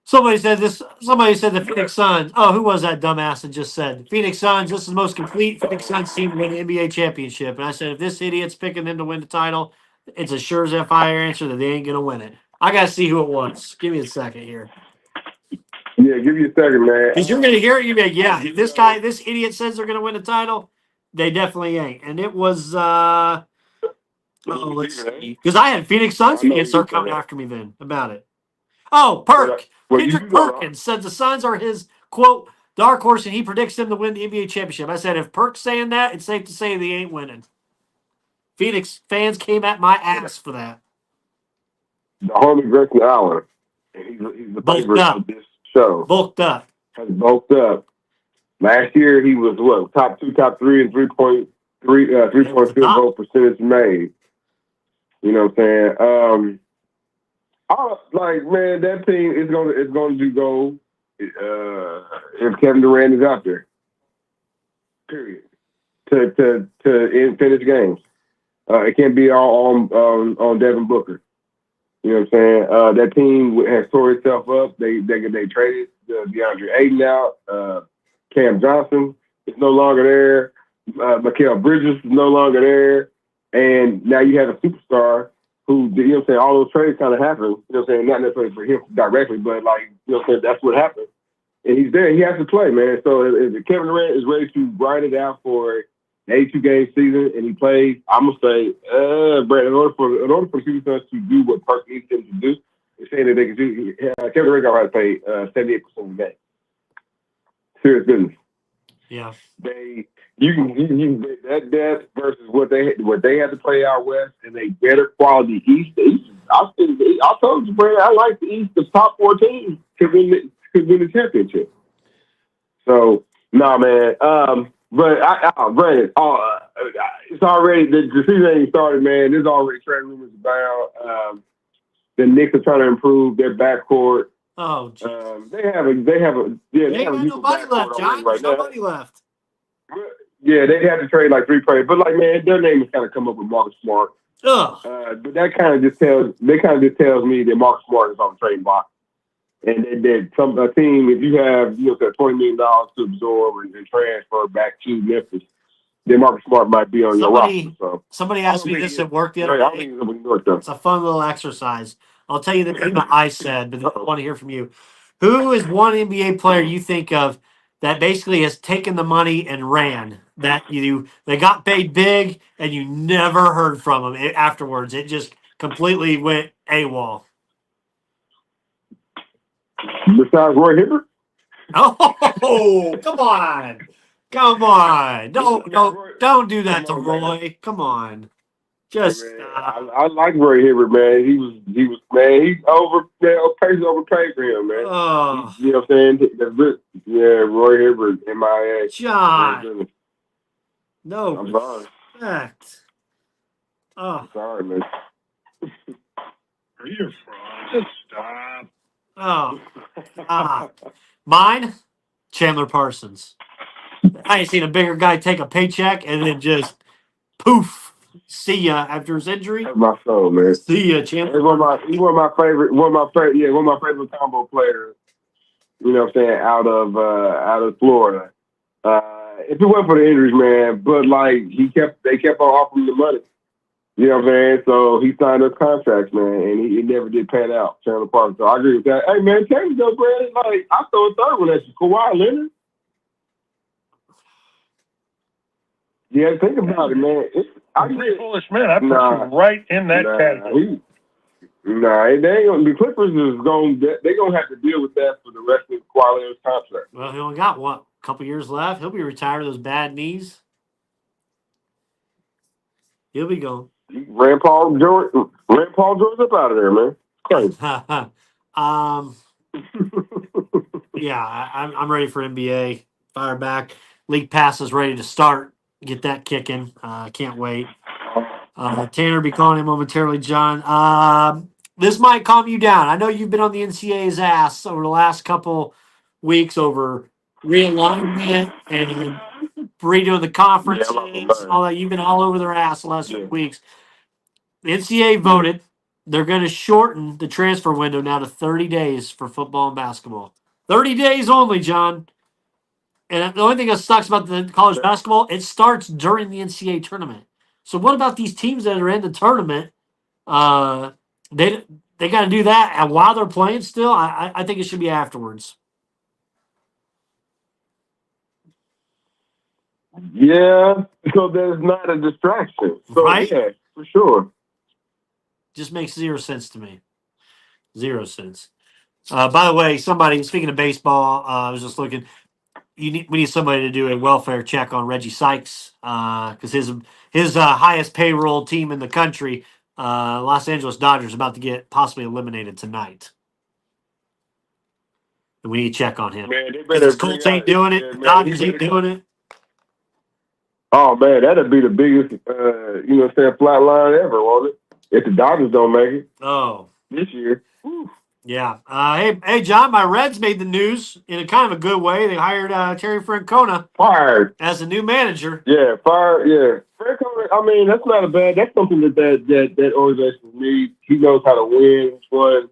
Somebody said the Phoenix Suns. Oh, who was that dumbass that just said Phoenix Suns? This is the most complete Phoenix Suns team to win the NBA championship. And I said, if this idiot's picking them to win the title, it's a sure as fire answer that they ain't gonna win it. I gotta see who it was. Give me a second here. Yeah, give you a second, man. Because you're gonna hear it. You're gonna be like, yeah, this idiot says they're gonna win the title. They definitely ain't. And it was let's see. Because I had Phoenix Suns fans start coming after me then about it. Oh, Kendrick Perkins said the Suns are his, quote, dark horse, and he predicts them to win the NBA championship. I said, if Perk's saying that, it's safe to say they ain't winning. Phoenix fans came at my ass for that. The homie Grayson Allen, he's the favorite of this show. Bulked up. Has bulked up. Last year, he was, top 2, top 3 in three-point field goal percentage made. You know what I'm saying? Man, that team is going to go if Kevin Durant is out there. Period. To finish games. It can't be all on Devin Booker. You know what I'm saying? That team has tore itself up. They traded DeAndre Ayton out. Cam Johnson is no longer there. Mikal Bridges is no longer there. And now you have a superstar who, you know what I'm saying, all those trades kind of happen. You know what I'm saying? Not necessarily for him directly, but like, you know what I'm saying, that's what happened. And he's there. He has to play, man. So if Kevin Durant is ready to grind it out for an 82-game season and he plays, I'm going to say, Brad, in order for the Phoenix Suns to do what Perk needs them to do, they're saying that they can do, Kevin Durant got to pay 78% of the game. Serious business. Yeah. That depth versus what they had to play out west and a better quality East. I told you, Brad, I like the East. The top 4 teams could win the championship. So, nah, man. But Brandon, it's already the season ain't started, man. There's already trade rumors about the Knicks are trying to improve their backcourt. Oh, they have a nobody left, John. There's nobody left. Yeah, they had to trade like 3 players, but like, man, their name has kind of come up with Marcus Smart. But that kind of just tells me that Marcus Smart is on the trading block, and that a team, if you have $20 million to absorb and transfer back to Memphis, then Marcus Smart might be on your roster. So somebody asked me this at work the other day. It's a fun little exercise. I'll tell you the name that I said, but I want to hear from you. Who is one NBA player you think of that basically has taken the money and ran? That they got paid big and you never heard from them afterwards. It just completely went AWOL. Besides Roy Hibbert? Oh, come on. Don't do that to Roy. Come on. Just I like Roy Hibbert, man. He was man. He's Pacers overpaid for him, man. Oh. You know what I'm saying? Yeah, Roy Hibbert, MIA. John. No I'm sorry. Respect. Oh. I'm sorry, man. Are you a fraud? Just stop. Oh. Mine, Chandler Parsons. I ain't seen a bigger guy take a paycheck and then just poof, see ya after his injury. That's my soul, man. See ya, champ. He's one of my favorite combo players. You know what I'm saying? Out of Florida. If it wasn't for the injuries, man, but like they kept on offering the money. You know what I'm saying? So he signed those contracts, man, and he never did pan out. Chandler Parker. So I agree with that. Hey, man, take it though, Brandon. Like I throw a third one at you, Kawhi Leonard. Yeah, think about it, man. I'm pretty foolish man. I put you right in that category. They ain't gonna. The Clippers they're gonna have to deal with that for the rest of Kawhi Leonard's contract. Well, he only got a couple years left. He'll be retired of those bad knees. He'll be gone. Ran Paul George up out of there, man. Crazy. Yeah, I'm ready for NBA. Fire back. League pass is ready to start. Get that kicking. Can't wait. Tanner will be calling in momentarily, John. This might calm you down. I know you've been on the NCAA's ass over the last couple weeks over realignment and redoing the conferences and all that. You've been all over their ass the last few weeks. The NCAA voted. They're going to shorten the transfer window now to 30 days for football and basketball. 30 days only, John. And the only thing that sucks about the college basketball, it starts during the NCAA tournament. So what about these teams that are in the tournament? They got to do that while they're playing still? I think it should be afterwards. Yeah, so there's not a distraction. So, right? Yeah, for sure. Just makes zero sense to me. Zero sense. By the way, speaking of baseball, I was just looking. We need somebody to do a welfare check on Reggie Sykes because his highest payroll team in the country, Los Angeles Dodgers, about to get possibly eliminated tonight. And we need to check on him. Man, the Colts ain't doing it. The Dodgers ain't doing it. Oh man, that'd be the biggest, flat line ever, won't it? If the Dodgers don't make it. Oh, this year. Whew. Yeah. Hey, John, my Reds made the news in a kind of a good way. They hired Terry Francona as a new manager. Yeah, fired. Yeah, Francona. I mean, that's not a bad. That's something that organization needs. He knows how to win. He's won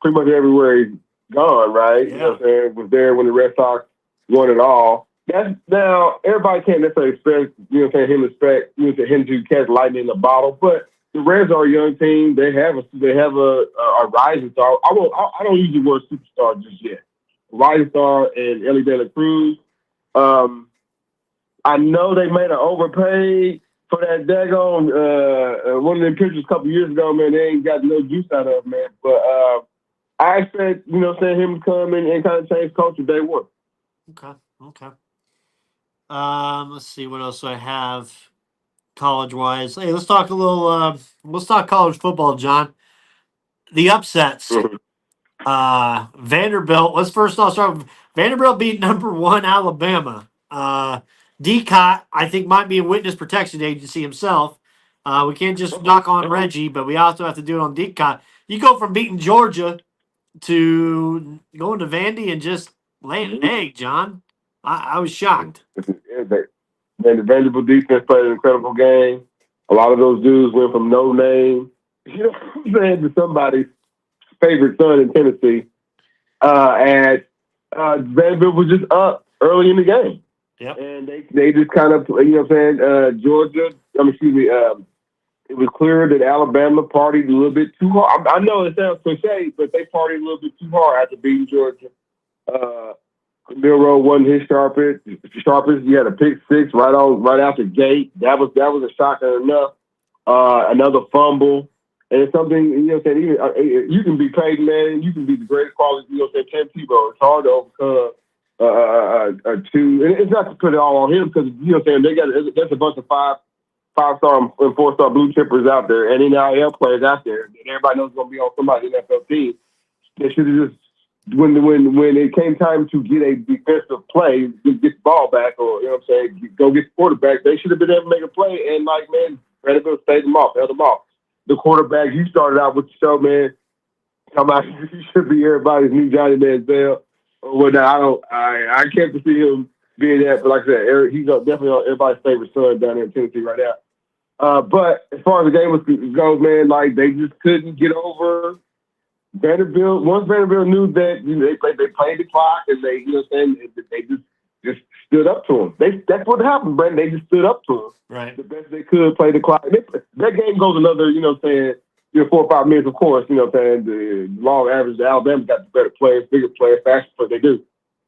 pretty much everywhere he's gone. Right? Yeah. You know what I'm saying? Was there when the Red Sox won it all. That's now everybody can't necessarily expect him to catch lightning in a bottle, but the Reds are a young team. They have a rising star. I don't use the word superstar just yet. Rising star and Ellie De La Cruz. I know they may have overpaid for that daggone one of them pitchers a couple years ago, man. They ain't got no juice out of it, man. But I expect, him to come in and kind of change culture day one. Okay. Let's see what else I have college-wise. Hey, let's talk let's talk college football, John. The upsets. Vanderbilt. Let's first off start with Vanderbilt beat number 1 Alabama. DCOT, I think, might be a witness protection agency himself. We can't just knock on Reggie, but we also have to do it on DCOT. You go from beating Georgia to going to Vandy and just laying an egg, John. I was shocked. Man, the Vanderbilt defense played an incredible game. A lot of those dudes went from no name, to somebody's favorite son in Tennessee. And Vanderbilt was just up early in the game. Yep. And they just kind of, Georgia, it was clear that Alabama partied a little bit too hard. I know it sounds cliche, but they partied a little bit too hard after beating Georgia. Milroe wasn't his sharpest. He had a pick six right out the gate. That was a shocker enough. Another fumble. And it's something, you can be Peyton Manning, you can be the greatest quality, Tim Tebow. It's hard to overcome two. And it's not to put it all on him because, there's a bunch of five-star and 4-star blue chippers out there and NIL players out there. And everybody knows going to be on somebody's NFL team. They should have just, when it came time to get a defensive play, get the ball back, or go get the quarterback, they should have been able to make a play. And Vanderbilt stayed them off, held them off. The quarterback, you started out with the show, man. Come out, he should be everybody's new Johnny Manziel. Well, now I can't see him being that, but like I said, Eric, he's definitely everybody's favorite son down there in Tennessee right now. But as far as the game goes, man, like they just couldn't get over Vanderbilt. Once Vanderbilt knew that they played the clock and they, they just stood up to them. That's what happened, Brandon. They just stood up to them. Right. The best they could, play the clock. That game goes another, 4 or 5 minutes, of course. The long average, Alabama got the better players, bigger players, faster players. They do.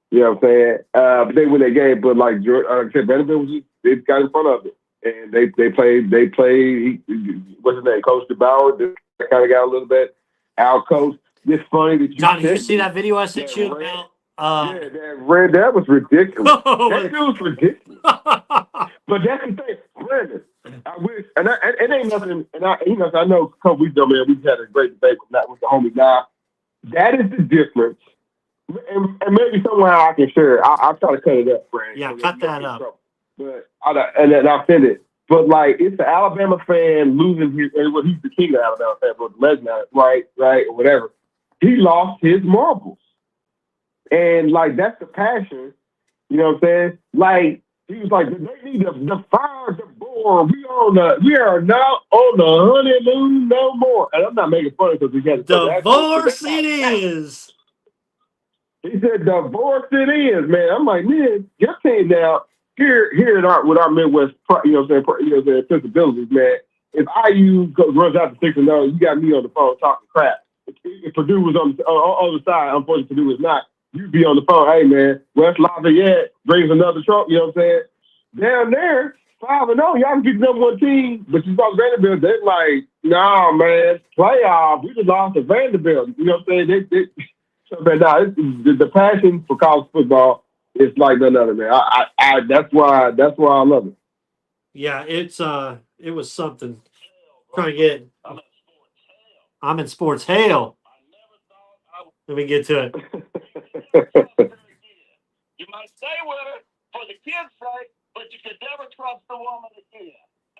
You know what I'm saying? But they win that game. But like I said, Vanderbilt they got in front of it, and they played. What's his name? Coach DeBauer. They kind of got a little bit out coached. It's funny that John, did you see that video I sent you about? That was ridiculous. That dude was ridiculous. But that's the thing, Brandon. I wish, and it ain't nothing. And I know a couple weeks ago, man, we had a great debate with the homie now. That is the difference. And maybe somehow I can share it. I'll try to cut it up, Brandon. Yeah, cut that up. But I'll send it. But like, it's the Alabama fan losing his. Well, he's the king of Alabama fan, but the legend, right, or whatever. He lost his marbles, and like that's the passion. You know what I'm saying? Like he was like, they need to fire the board. We are not on the honeymoon no more. And I'm not making fun because we got divorce it is. He said, divorce it is, man. I'm like, man, your team now, here with our Midwest, sensibilities, man. If IU runs out to 6-0, you got me on the phone talking crap. If Purdue was on the side, unfortunately Purdue is not, you'd be on the phone, hey, man, West Lafayette brings another trophy, you know what I'm saying? Down there, 5-0, y'all can get the number one team, but you saw Vanderbilt, they're like, nah, man, playoff, we just lost to Vanderbilt. You know what I'm saying? So, man, the passion for college football is like none other, man. That's why I love it. Yeah, it was something. Trying to get. I'm in sports hell. Let me get to it. You might stay with her for the kids' sake, but you could never trust the woman again.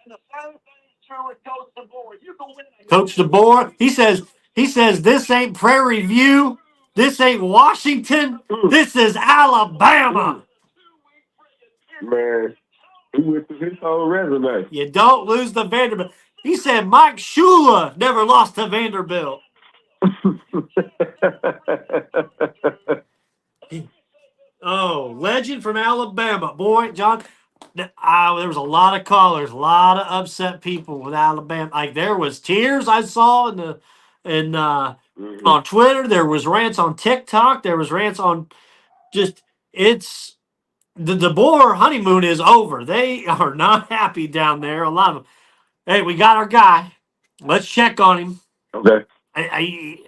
And the same thing is true with Coach DeBoer. You can win. Coach DeBoer, he says this ain't Prairie View. This ain't Washington. This is Alabama. Man, he went through his whole resume. You don't lose to Vanderbilt. He said Mike Shula never lost to Vanderbilt. Oh, legend from Alabama. Boy, John, there was a lot of callers, a lot of upset people with Alabama. Like there was tears I saw on Twitter. There was rants on TikTok. There was rants on it's the DeBoer honeymoon is over. They are not happy down there. A lot of them. Hey, we got our guy. Let's check on him. Okay.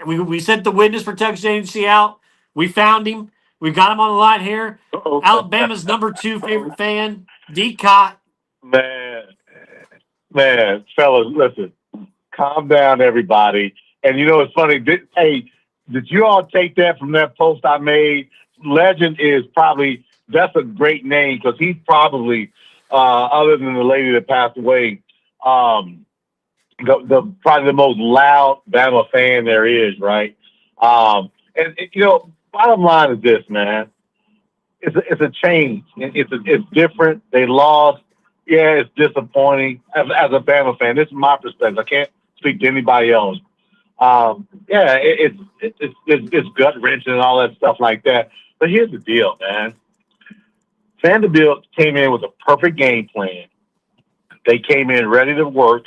We sent the witness protection agency out. We found him. We got him on the line here. Uh-oh. Alabama's number 2 favorite fan, D. Cott. Man, fellas, listen. Calm down, everybody. And you know, it's funny. Did you all take that from that post I made? Legend is probably, that's a great name because he's probably, other than the lady that passed away, probably the most loud Bama fan there is, right? And you know, bottom line is this, man. It's a change. It's different. They lost. Yeah, it's disappointing as a Bama fan. This is my perspective. I can't speak to anybody else. Yeah, it's gut wrenching and all that stuff like that. But here's the deal, man. Vanderbilt came in with a perfect game plan. They came in ready to work,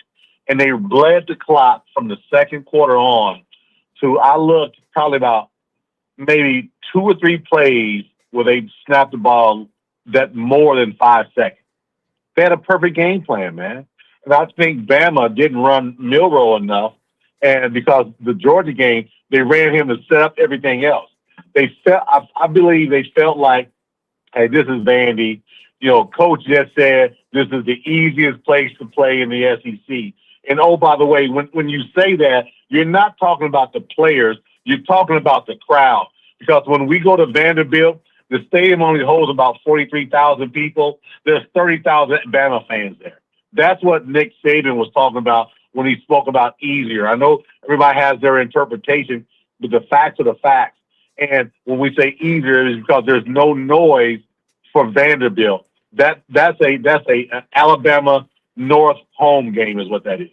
and they bled the clock from the second quarter on to, I looked probably about maybe 2 or 3 plays where they snapped the ball that more than 5 seconds. They had a perfect game plan, man. And I think Bama didn't run Milroe enough. And because the Georgia game, they ran him to set up everything else. I believe they felt like, hey, this is Vandy. You know, coach just said this is the easiest place to play in the SEC. And oh, by the way, when you say that, you're not talking about the players. You're talking about the crowd. Because when we go to Vanderbilt, the stadium only holds about 43,000 people. There's 30,000 Bama fans there. That's what Nick Saban was talking about when he spoke about easier. I know everybody has their interpretation, but the facts are the facts. And when we say easier, it's because there's no noise for Vanderbilt. That's a Alabama North home game is what that is.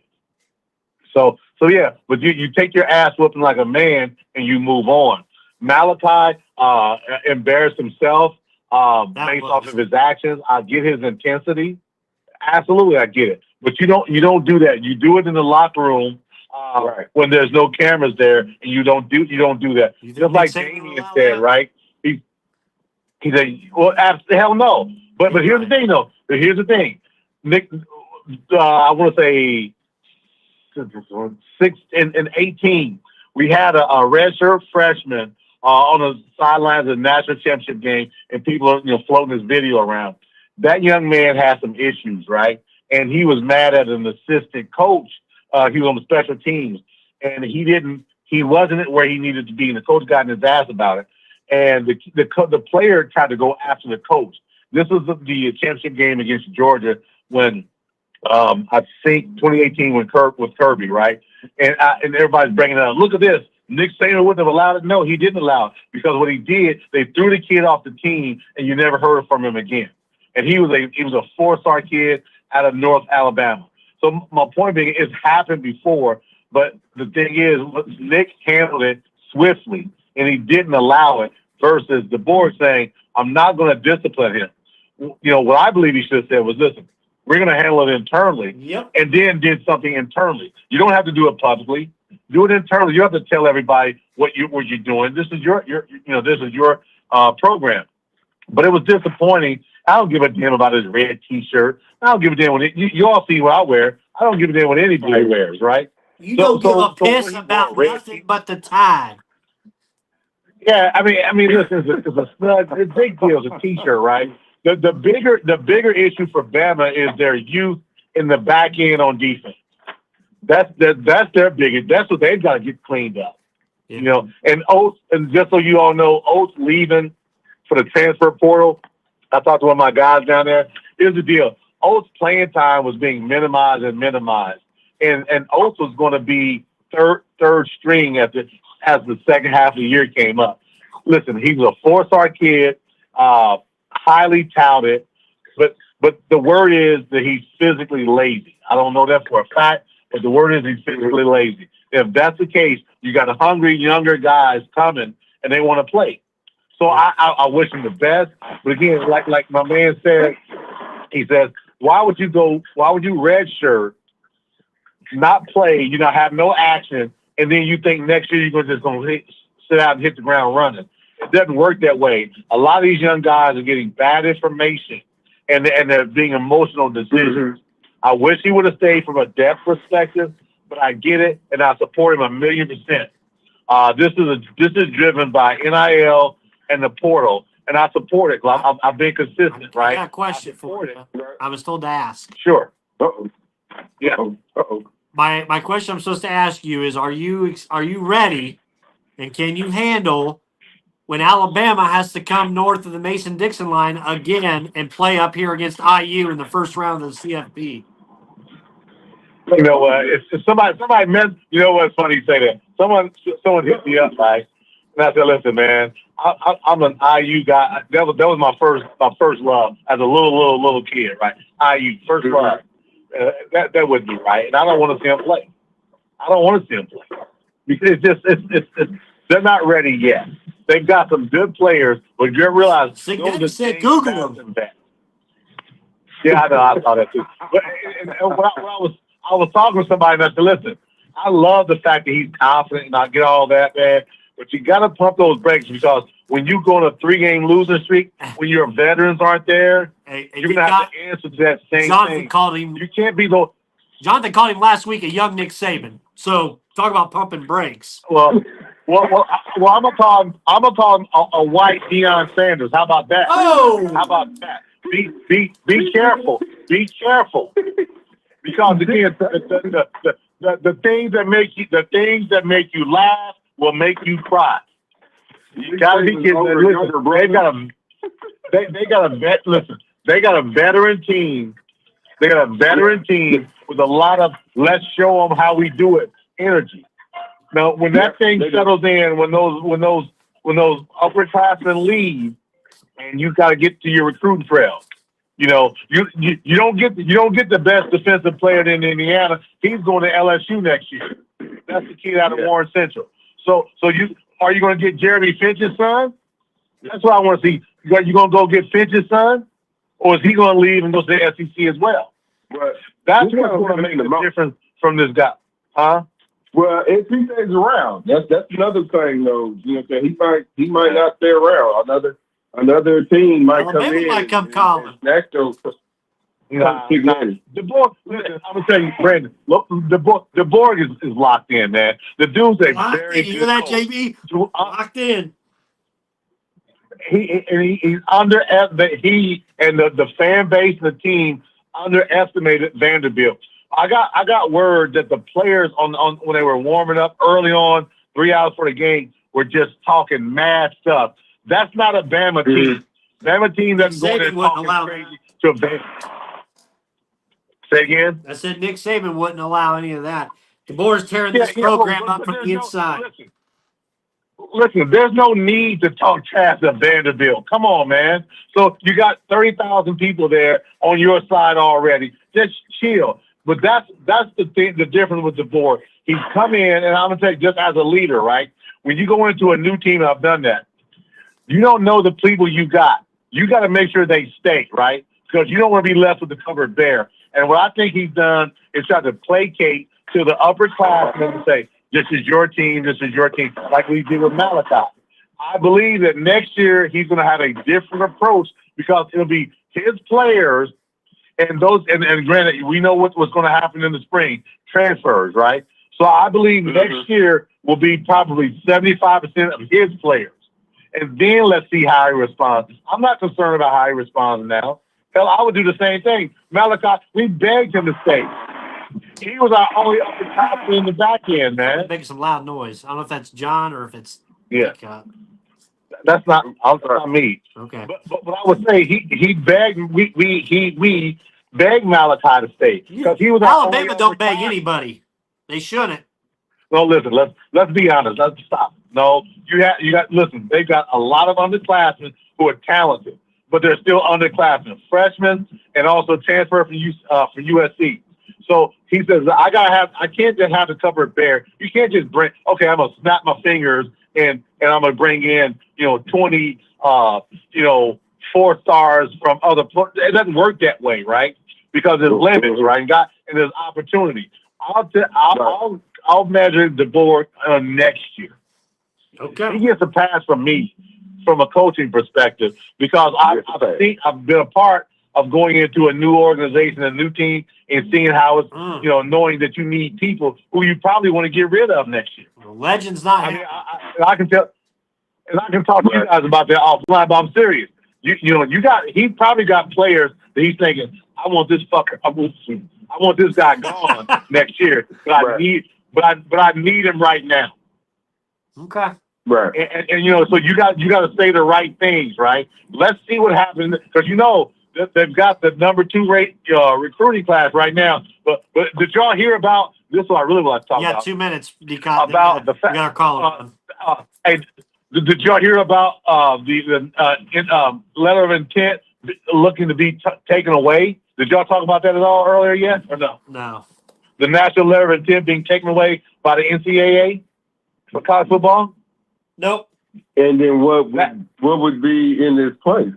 So yeah, but you take your ass whooping like a man and you move on. Malachi embarrassed himself based off of his actions. I get his intensity. Absolutely, I get it. But you don't do that. You do it in the locker room when there's no cameras there, and you don't do that. Just like Damien said, right? He said, "Well, hell no." But here's the thing, though. Here's the thing, Nick. I want to say 6 and 18. We had a redshirt freshman on the sidelines of the national championship game, and people are floating this video around. That young man had some issues, right? And he was mad at an assistant coach. He was on the special teams, and he wasn't where he needed to be, and the coach got in his ass about it. And the player tried to go after the coach. This was the championship game against Georgia when I think 2018 with Kirby, right? And everybody's bringing it up. Look at this. Nick Saban wouldn't have allowed it. No, he didn't allow it because what he did, they threw the kid off the team, and you never heard from him again. And he was a 4-star kid out of North Alabama. So my point being, it's happened before, but the thing is, Nick handled it swiftly, and he didn't allow it. Versus the board saying, "I'm not going to discipline him." What I believe he should have said was, "Listen, we're going to handle it internally," and then did something internally. You don't have to do it publicly. Do it internally. You have to tell everybody what you're doing. This is your program. But it was disappointing. I don't give a damn about his red T-shirt. I don't give a damn what you all see what I wear. I don't give a damn what anybody wears, right? You don't give a piss about nothing but the tie. Yeah, I mean, listen, it's a snug. It's a big deal. It's a T-shirt, right? The bigger issue for Bama is their youth in the back end on defense. That's their biggest. That's what they've got to get cleaned up. Yeah. And Oates, and just so you all know, Oates leaving for the transfer portal. I talked to one of my guys down there. Here's the deal: Oates' playing time was being minimized, and Oates was going to be third string as the second half of the year came up. Listen, he was a 4-star kid, highly touted, but the word is that he's physically lazy. I don't know that for a fact, but the word is he's physically lazy. If that's the case, you got hungry younger guys coming, and they want to play. So I wish him the best. But again, like my man said, he says, why would you redshirt, not play, have no action, and then you think next year you're just going to sit out and hit the ground running? It doesn't work that way. A lot of these young guys are getting bad information, and they're being emotional decisions. I wish he would have stayed from a depth perspective, but I get it, and I support him 1,000,000%. This is driven by NIL and the portal, and I support it. I've been consistent, right? I got a question for you. I was told to ask. Sure. Uh-oh. Yeah. Uh-oh. My question I'm supposed to ask you is: Are you ready, and can you handle when Alabama has to come north of the Mason-Dixon line again and play up here against IU in the first round of the CFP? You know what? It's somebody meant. You know what's funny? You say that. Someone hit me up, right? And I said, "Listen, man, I'm an IU guy. That was my first love as a little kid, right? IU first love. That wouldn't be right, and I don't want to see him play. Because it's they're not ready yet. They've got some good players, but you realize those said Google them. Yeah, I know. I saw that too. But I was talking to somebody, and I said, "Listen, I love the fact that he's confident, and I get all that, man. But you got to pump those brakes because when you go on a 3-game losing streak, when your veterans aren't there, you're going to have to answer to that same thing. You can't be the Jonathan called him last week a young Nick Saban. So talk about pumping brakes. Well, I'm gonna call him a white Deion Sanders. How about that? Oh, how about that? Be careful. Be careful. Because again, the things that make you laugh will make you cry. You gotta be kidding. They got a veteran team. They got a veteran team with a lot of let's show them how we do it energy. Now, when that thing settles in, when those upperclassmen leave, and you got to get to your recruiting trail. You know, you don't get the best defensive player in Indiana. He's going to LSU next year. That's the kid out of Warren Central. So are you going to get Jeremy Finch's son? That's what I want to see. You going to go get Finch's son, or is he going to leave and go to the SEC as well? But that's what's going to make the difference from this guy, huh? Well, if he stays around, that's another thing, though. You know, what I'm saying? He might not stay around. Another team might come in. Might come calling. Next, the board. Listen, I'm gonna tell you, Brandon. Look, the board is locked in, man. The dude's a very good. You hear that, JB? Locked in. He's he and the fan base and the team underestimated Vanderbilt. I got word that the players on when they were warming up early on, 3 hours for the game, were just talking mad stuff. That's not a Bama team. Bama team doesn't go there talking crazy to Bama. Say again? I said Nick Saban wouldn't allow any of that. The board's tearing this program up from the inside. Listen, there's no need to talk trash to Vanderbilt. Come on, man. So you got 30,000 people there on your side already. Just chill. But that's the thing, the difference with the board. He's come in, and I'm gonna tell you, just as a leader, right? When you go into a new team, and I've done that. You don't know the people you got. You got to make sure they stay, right? Because you don't want to be left with the covered bear. And what I think he's done is try to placate to the upperclassmen and say, this is your team, like we did with Malachi. I believe that next year he's going to have a different approach because it'll be his players and those, and granted, we know what's going to happen in the spring, transfers, right? So I believe next year will be probably 75% of his players. And then let's see how he responds. I'm not concerned about how he responds now. Hell, I would do the same thing. Malachi, we begged him to stay. He was our only up the top in the back end, man. Making some loud noise. I don't know if that's John or if it's That's not me. Okay. But I would say he begged we begged Malachi to stay because he was Alabama don't beg anybody. They shouldn't. No, listen. Let's be honest. Let's stop. No, you got. Listen, they've got a lot of underclassmen who are talented, but they're still underclassmen, freshmen, and also transfer from USC. So he says, I can't just have the covered bear. You can't just bring. Okay, I'm gonna snap my fingers and I'm gonna bring in 20 4 stars from other. It doesn't work that way, right? Because there's limits, right? And there's opportunity. I'll measure the board next year. Okay. He gets a pass from me from a coaching perspective because I've been a part of going into a new organization, a new team, and seeing how it's, knowing that you need people who you probably want to get rid of next year. Well, legend's not. I can tell, and I can talk to you guys about that offline, but I'm serious. He probably got players that he's thinking, I want this fucker. I want this guy gone next year, but I need him right now. Okay. Right. And so you got to say the right things, right? Let's see what happens because they've got the number 2 rate recruiting class right now. But did y'all hear about this? Is what I really want to talk about. 2 minutes. About the fact. We got our caller. Hey, did y'all hear about the letter of intent looking to be taken away? Did y'all talk about that at all earlier yet, or no? No. The national letter of intent being taken away by the NCAA for college football? Nope. And then what would be in this place?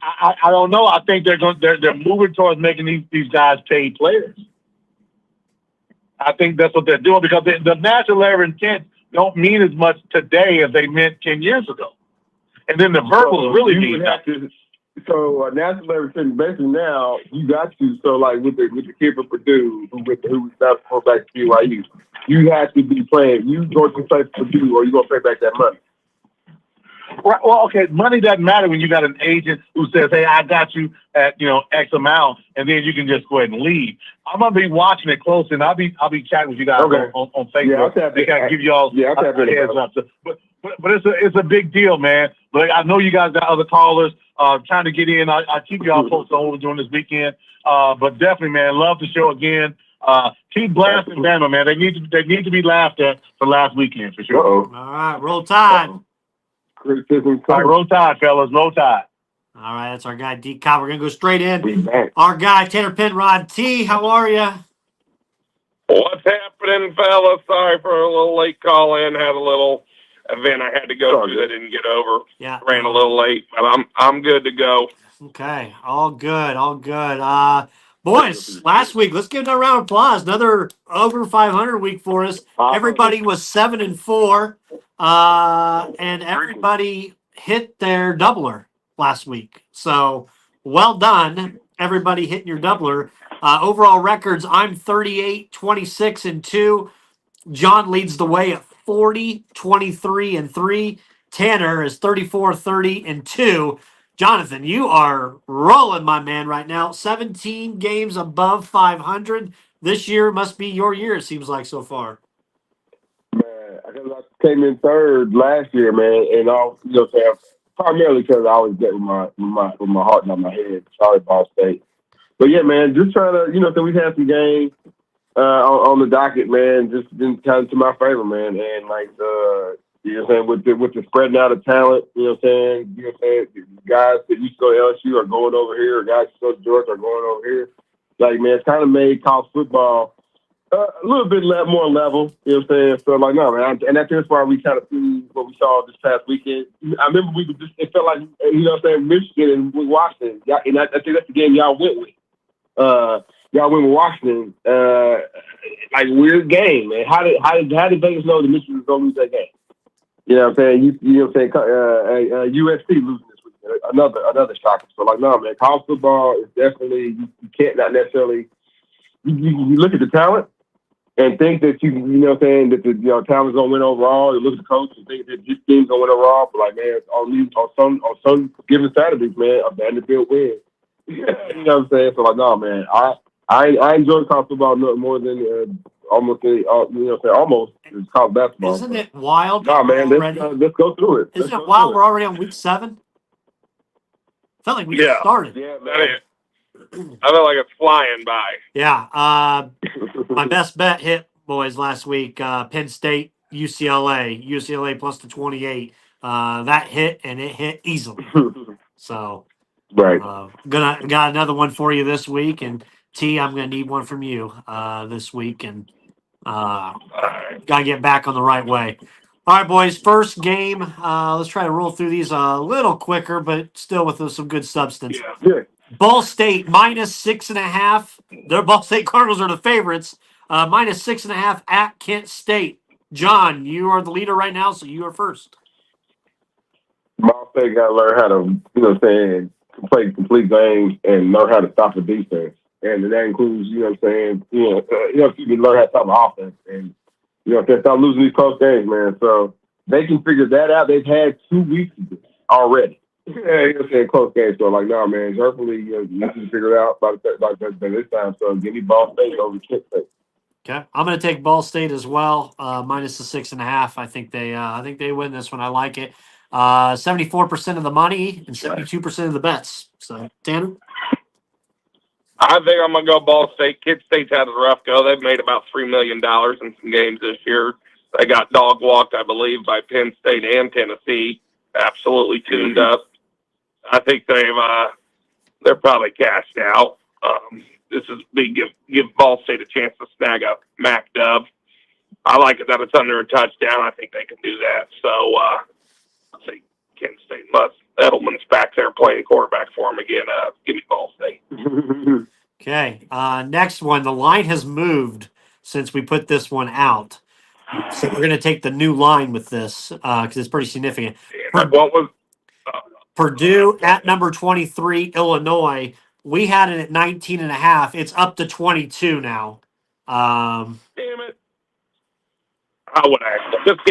I don't know. I think they're moving towards making these guys paid players. I think that's what they're doing because the national letter of intent don't mean as much today as they meant 10 years ago. And then the verbals really mean nothing. So national letter of intent, basically now you got to. So like with the kid from Purdue who's not going back to BYU, you have to be playing. You going to play for Purdue, or you gonna pay back that money. Right. Well, okay. Money doesn't matter when you got an agent who says, "Hey, I got you at X amount," and then you can just go ahead and leave. I'm gonna be watching it closely, and I'll be chatting with you guys on Facebook. Yeah, they gotta give you all heads up. But it's a big deal, man. But I know you guys got other callers trying to get in. I keep y'all posted on what we're doing this weekend. But definitely, man, love the show again. Keep blasting Bama, man. They need to be laughed at for last weekend for sure. Uh-oh. All right, roll tide. Criticism. All right, roll tide, fellas. Roll tide. All right, that's our guy D Cobb. We're gonna go straight in. We back. Our guy Tanner Penrod T. How are you? What's happening, fellas? Sorry for a little late call in. Had a little event I had to go to that didn't get over. Yeah, Ran a little late, but I'm good to go. Okay, all good, all good. Boys, last week, let's give it a round of applause. Another over 500 week for us. Everybody was 7-4, and everybody hit their doubler last week. So well done, everybody hitting your doubler. Overall records, I'm 38, 26, and 2. John leads the way at 40, 23, and 3. Tanner is 34, 30, and 2. Jonathan, you are rolling, my man, right now. 17 games above 500. This year must be your year, it seems like, so far. Man, I came in third last year, man, and primarily because I always get with my heart, not my head. Sorry, Ball State. But yeah, man, just trying to, so we had some games on the docket, man. Just been kind of to my favor, man, and with the spreading out of talent, guys that used to go to LSU are going over here, or guys that go to Georgia are going over here. Like, man, it's kind of made college football a little bit more level, So, no, man, and that's why we kind of see what we saw this past weekend. I remember it felt like, Michigan and Washington, and I think that's the game y'all went with. Y'all went with Washington, like weird game, man. How did Vegas know that Michigan was going to lose that game? You know what I'm saying? USC losing this week, another shocker. So, like, no, man, college football is definitely, you can't not necessarily, you look at the talent and think that that the talent's going to win overall. You look at the coach and think that this team's going to win overall. But, like, man, on some given Saturdays, man, a Vanderbilt win. You know what I'm saying? So, like, no, man, I enjoy college football more than almost it's college basketball. Isn't it wild? No, man, let's go through it. Isn't it wild? We're already on week 7. Felt like we just started. Yeah, man. I feel like it's flying by. Yeah. My best bet hit, boys, last week. Penn State, UCLA plus the 28. That hit, and it hit easily. So, right. Got another one for you this week, and T, I'm gonna need one from you this week, and gotta get back on the right way. All right, boys. First game. Let's try to roll through these a little quicker, but still with some good substance. Yeah. Ball State -6.5. Their Ball State Cardinals are the favorites. -6.5 at Kent State. John, you are the leader right now, so you are first. Ball State got to learn how to, play complete games and learn how to stop the defense. And that includes, learn how to stop the offense. And, stop losing these close games, man. So they can figure that out. They've had 2 weeks of this already. Yeah, close games. So, like, no, man, hopefully you can figure it out by this time. So give me Ball State over Kent State. Okay, I'm going to take Ball State as well, minus the 6.5. I think they win this one. I like it. 74% of the money and 72% of the bets. So, Tanner? I think I'm going to go Ball State. Kid State's had a rough go. They've made about $3 million in some games this year. They got dog walked, I believe, by Penn State and Tennessee. Absolutely tuned up. I think they're probably cashed out. This is big. Give Ball State a chance to snag a MAC dub. I like it that it's under a touchdown. I think they can do that. So I think Kent State must. Edelman's back there playing quarterback for him again. Give me Ball State. Okay. Next one. The line has moved since we put this one out. So we're going to take the new line with this because it's pretty significant. Purdue at number 23, Illinois. We had it at 19.5. It's up to 22 now. Damn it! I would actually just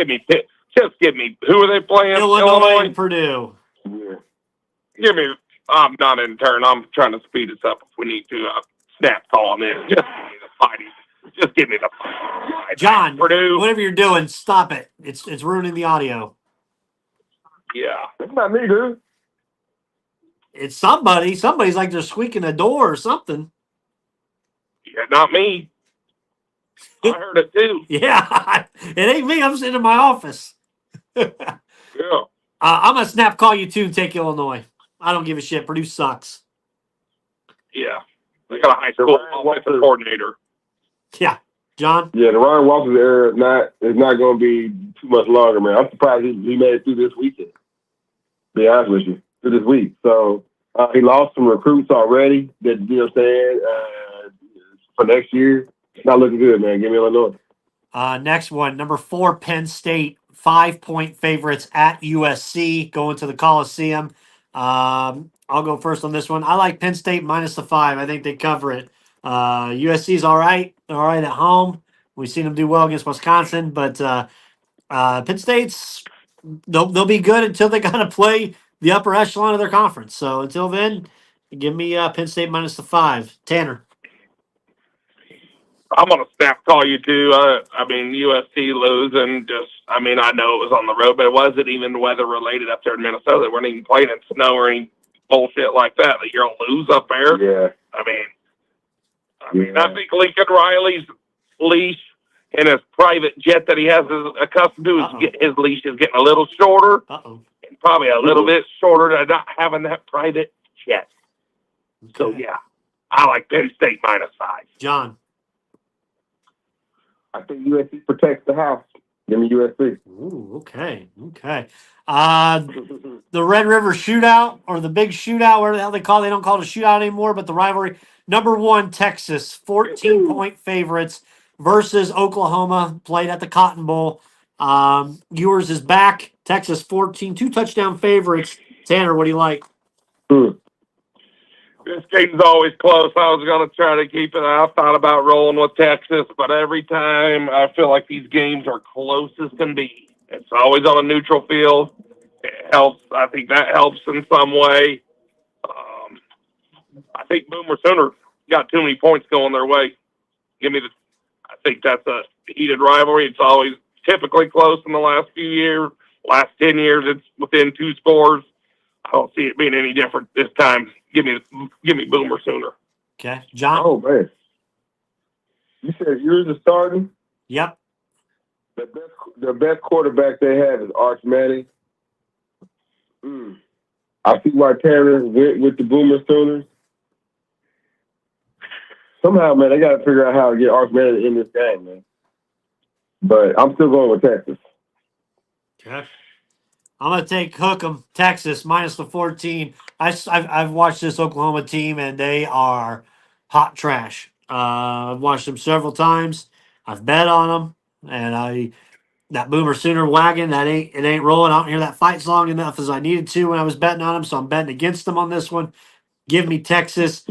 give me. Who are they playing? Illinois and Purdue. Yeah. Give me. I'm not in turn. I'm trying to speed this up if we need to. Snap calling in. Just give me the fighting. Just give me the fight. John, Purdue. Whatever you're doing, stop it. It's ruining the audio. Yeah. It's not me, dude. It's somebody. Somebody's like they're squeaking a door or something. Yeah, not me. I heard it too. Yeah, it ain't me. I'm sitting in my office. Yeah. I'm going to snap call you too and take Illinois. I don't give a shit. Purdue sucks. Yeah. They got a high school offensive coordinator. Yeah. John? Yeah, the Ryan Walters era is not going to be too much longer, man. I'm surprised he made it through this weekend, to be honest with you, through this week. So he lost some recruits already that, you know what I'm saying, for next year. It's not looking good, man. Give me Illinois. Next one, number 4, Penn State, 5-point favorites at USC going to the Coliseum. I'll go first on this one. I like Penn State minus the 5. I think they cover it. USC's all right. They're all right at home. We've seen them do well against Wisconsin, but Penn State's they'll be good until they got to play the upper echelon of their conference. So until then, give me Penn State minus the 5. Tanner. I'm going to snap call you too. I mean, USC losing I know it was on the road, but it wasn't even weather related up there in Minnesota. They weren't even playing in snow or any bullshit like that. That you're going to lose up there. Yeah. I think Lincoln Riley's leash in his private jet that he has is accustomed to, his leash is getting a little shorter. Uh-oh. And probably a little bit shorter than not having that private jet. Okay. So, yeah, I like Penn State minus 5. John. I think USC protects the house. Give me USC. Ooh, okay. The Red River Shootout, or the big shootout, whatever the hell they call it. They don't call it a shootout anymore, but the rivalry. Number 1, Texas, 14-point favorites versus Oklahoma, played at the Cotton Bowl. Ewers is back. Texas 14, 2-touchdown favorites. Tanner, what do you like? This game's always close. I was going to try to keep it. I thought about rolling with Texas, but every time I feel like these games are close as can be. It's always on a neutral field. It helps. I think that helps in some way. I think Boomer Sooner got too many points going their way. I think that's a heated rivalry. It's always typically close in the last few years. Last 10 years, it's within 2 scores. I don't see it being any different this time. Give me Boomer Sooner. Okay. John? Oh, man. You said yours is starting? Yep. The best quarterback they have is Arch Manning. I see why Tanner went with the Boomer Sooners. Somehow, man, they got to figure out how to get Arch Manning in this game, man. But I'm still going with Texas. Okay. I'm going to take Hook'em, Texas, minus the 14. I've watched this Oklahoma team, and they are hot trash. I've watched them several times. I've bet on them, and that Boomer Sooner wagon, it ain't rolling. I don't hear that fight song enough as I needed to when I was betting on them, so I'm betting against them on this one. Give me Texas.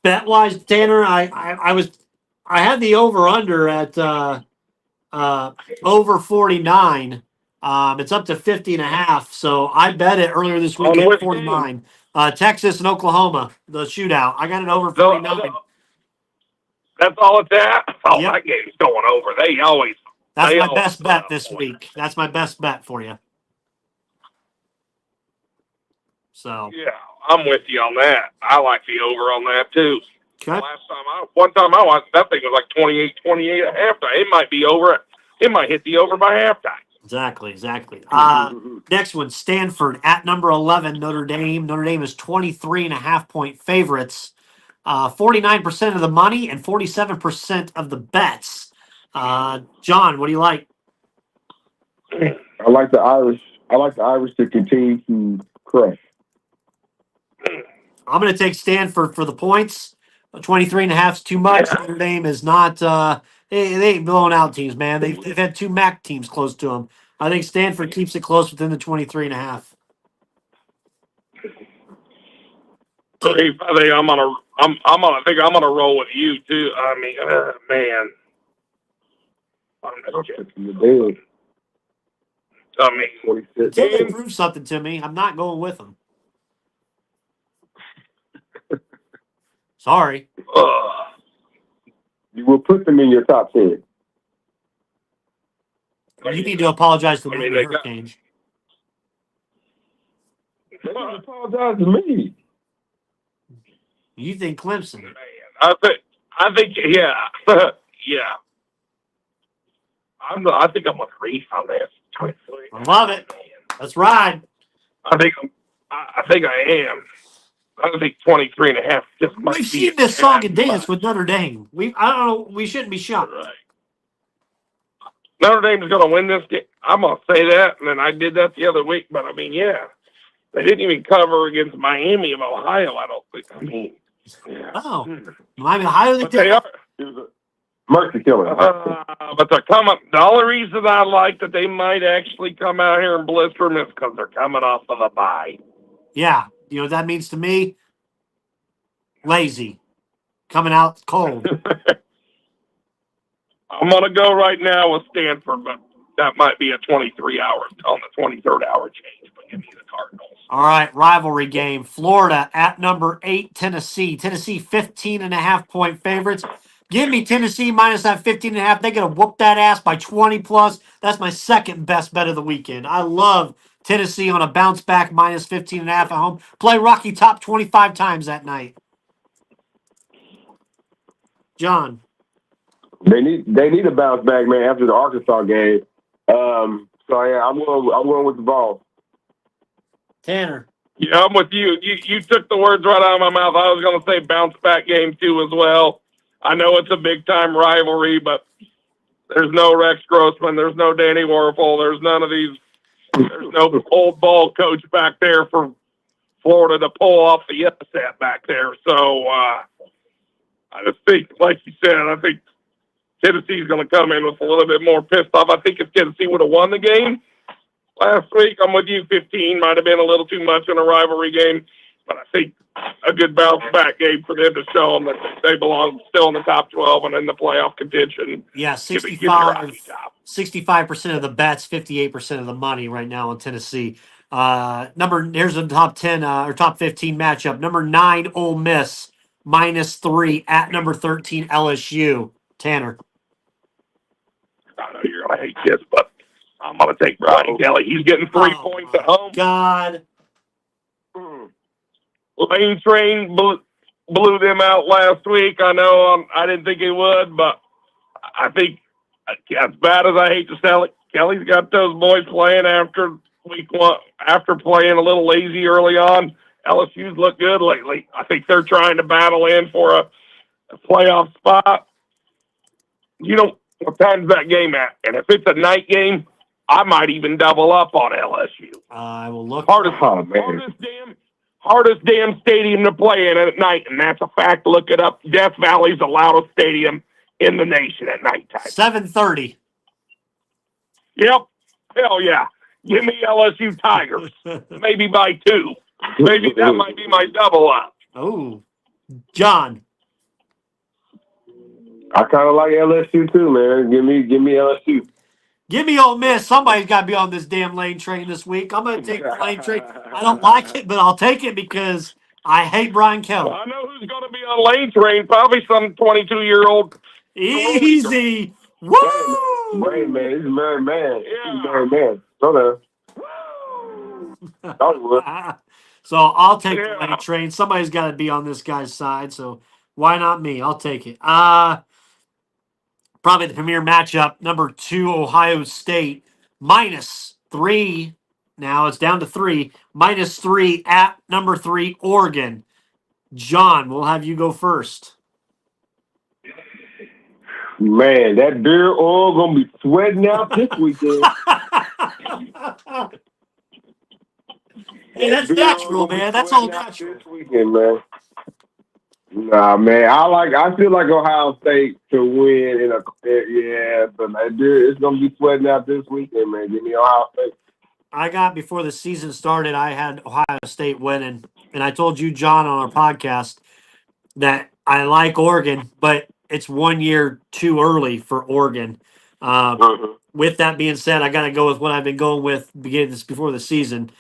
Bet-wise, Tanner, I had the over-under at over 49. It's up to 50.5. So I bet it earlier this week at 49. Texas and Oklahoma, the shootout. I got it over 49. That's all it's at? Oh, Yep. That game's going over. That's my best bet this week. That's my best bet for you. So yeah, I'm with you on that. I like the over on that too. okay. One time I watched that thing was like 28 at halftime. It might be over. It might hit the over by halftime. Exactly. Next one, Stanford at number 11, Notre Dame. Notre Dame is 23.5-point favorites. 49% of the money and 47% of the bets. John, what do you like? I like the Irish. I like the Irish to continue to crush. I'm going to take Stanford for the points. 23.5 is too much. Yeah. Notre Dame is not. They ain't blowing out teams, man. They've had 2 MAC teams close to them. I think Stanford keeps it close within the 23.5. I think I'm gonna roll with you too. I mean, man. Until they prove something to me, I'm not going with them. Sorry. You will put them in your top 10. You need to apologize to the Hurricanes. They don't apologize to me. You think Clemson? Man, I think, yeah, yeah. I think I'm gonna reef on this. I love it. Let's ride. I think I am. I think 23.5 just might We've be seen a this song tad and dance much. with Notre Dame. I don't know. We shouldn't be shocked. Right. Notre Dame's going to win this game. I'm going to say that, and then I did that the other week. But, I mean, yeah. They didn't even cover against Miami of Ohio, I don't think. I mean, yeah. Oh, Miami Ohio. But they are. Mercy killing. But they're coming. The only reason I like that they might actually come out here and blister them is because they're coming off of a bye. Yeah, you know what that means to me? Lazy, coming out cold. I'm going to go right now with Stanford, but that might be a 23 hour on the 23rd hour change. But give me the Cardinals. All right, rivalry game. Florida at number 8, Tennessee. Tennessee 15.5-point favorites. Give me Tennessee minus that 15.5. They're going to whoop that ass by 20 plus. That's my second best bet of the weekend. I love Tennessee on a bounce back minus 15.5 at home. Play Rocky Top 25 times that night. John. They need a bounce back, man, after the Arkansas game. So yeah, I'm going with the ball. Tanner. Yeah, I'm with you. You took the words right out of my mouth. I was going to say bounce back game too as well. I know it's a big time rivalry, but there's no Rex Grossman, there's no Danny Warfel, there's none of these. There's no old ball coach back there for Florida to pull off the upset back there. So I just think, like you said, I think Tennessee's going to come in with a little bit more pissed off. I think if Tennessee would have won the game last week, I'm with you. 15 might have been a little too much in a rivalry game, but I think a good bounce back game for them to show them that they belong still in the top 12 and in the playoff contention. Yeah, Give me Rocky Top. 65% of the bets, 58% of the money right now in Tennessee. Here's the top 10 or top 15 matchup. Number 9, Ole Miss -3 at number 13, LSU. Tanner. I know you're going to hate this, but I'm going to take Brian Kelly. He's getting 3 points at home. God. Lane Train blew them out last week. I know I didn't think he would, but I think as bad as I hate to sell it, Kelly's got those boys playing after week one, after playing a little lazy early on. LSU's looked good lately. I think they're trying to battle in for a playoff spot. You know, what time's that game at? And if it's a night game, I might even double up on LSU. I will look. Hardest damn stadium to play in at night, and that's a fact. Look it up. Death Valley's the loudest stadium in the nation at nighttime. 7:30. Yep. Hell yeah. Give me LSU Tigers. Maybe by 2. Maybe that might be my double up. Oh, John. I kind of like LSU too, man. Give me LSU. Give me Ole Miss. Somebody's got to be on this damn Lane Train this week. I'm going to take the Lane Train. I don't like it, but I'll take it because I hate Brian Kelly. Well, I know who's going to be on Lane Train. Probably some 22-year-old. Easy. Woo! Married man. He's a married man. Yeah. He's a married man. So So I'll take the Lane Train. Somebody's got to be on this guy's side, so why not me? I'll take it. Probably the premier matchup, number 2, Ohio State, -3. Now it's down to 3. -3 at number 3, Oregon. John, we'll have you go first. man, that beer oil gonna be sweating out this weekend. Hey, that's natural, man. That's all natural. This weekend, man. Nah, man. I feel like Ohio State to win but that beer it's gonna be sweating out this weekend, man. Give me Ohio State. I got before the season started, I had Ohio State winning, and I told you, John, on our podcast that I like Oregon, but it's 1 year too early for Oregon. With that being said, I got to go with what I've been going with before the season.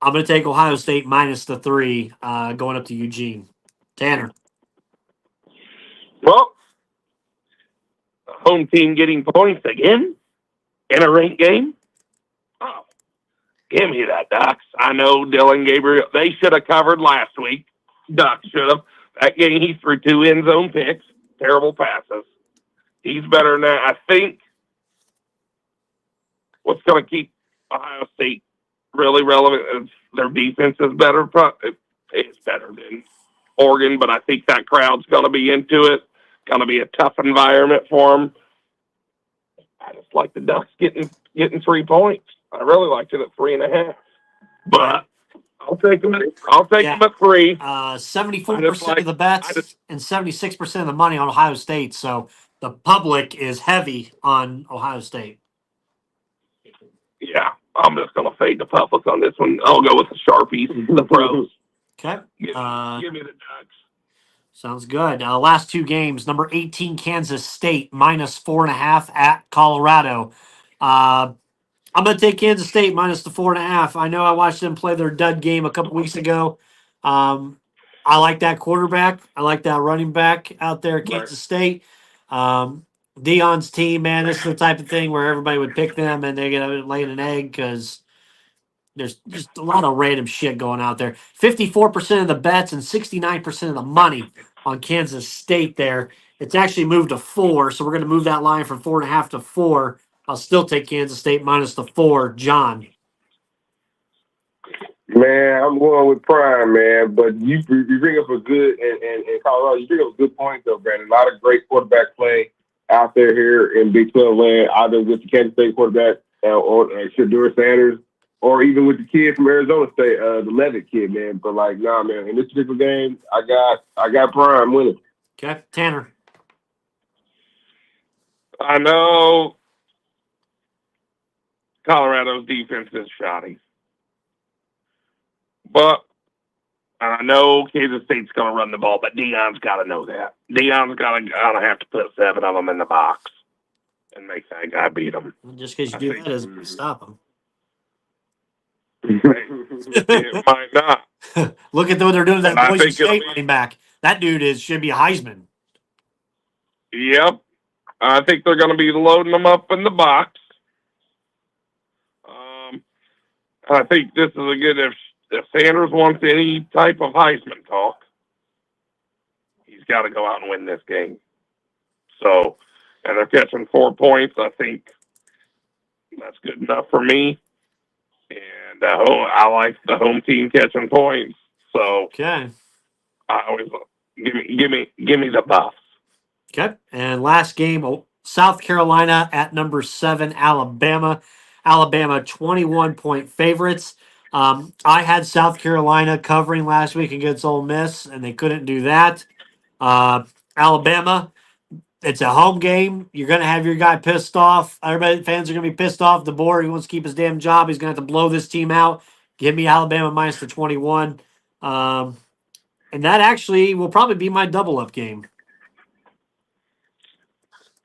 I'm going to take Ohio State -3 going up to Eugene. Tanner. Well, home team getting points again in a ranked game. Oh, give me that, Ducks. I know Dylan Gabriel. They should have covered last week. Ducks should have. That game, he threw 2 end zone picks. Terrible passes. He's better than that. I think what's going to keep Ohio State really relevant. Their defense is better. It's better than Oregon, but I think that crowd's going to be into it. Going to be a tough environment for them. I just like the Ducks getting 3 points. I really liked it at 3.5, but I'll take them. I'll take them at 3. 74% of the bets and 76% of the money on Ohio State. So the public is heavy on Ohio State. Yeah, I'm just going to fade the public on this one. I'll go with the Sharpies, the pros. Okay. Give me the Ducks. Sounds good. Last 2 games. Number 18, Kansas State, minus 4.5 at Colorado. I'm going to take Kansas State minus the 4.5. I know I watched them play their dud game a couple weeks ago. I like that quarterback. I like that running back out there at Kansas State. Dion's team, man, this is the type of thing where everybody would pick them and they're going to lay an egg because there's just a lot of random shit going out there. 54% of the bets and 69% of the money on Kansas State there. It's actually moved to 4, so we're going to move that line from 4.5 to 4. I'll still take Kansas State minus the 4. John. Man, I'm going with Prime, man. But you bring up a good and Colorado. You bring up a good point though, Brandon. A lot of great quarterback play out there here in Big 12 land, either with the Kansas State quarterback or Shedeur Sanders, or even with the kid from Arizona State, the Levitt kid, man. But like, nah, man. In this particular game, I got Prime winning. Okay, Tanner. I know Colorado's defense is shoddy. But I know Kansas State's going to run the ball, but Dion's got to know that. Dion's got to have to put 7 of them in the box and make that guy beat them. Just because you do that doesn't stop him. It might not. Look at what they're doing to that Boise State running back. That dude should be a Heisman. Yep. I think they're going to be loading them up in the box. I think this is a good if Sanders wants any type of Heisman talk, he's got to go out and win this game. So, and they're catching 4 points. I think that's good enough for me. And I like the home team catching points. So, okay, I always give me the Buffs. Okay, and last game, South Carolina at number 7, Alabama. Alabama 21-point favorites. I had South Carolina covering last week against Ole Miss, and they couldn't do that. Alabama, it's a home game. You're going to have your guy pissed off. Everybody, fans are going to be pissed off. DeBoer, he wants to keep his damn job. He's going to have to blow this team out. Give me Alabama minus the 21. And that actually will probably be my double-up game.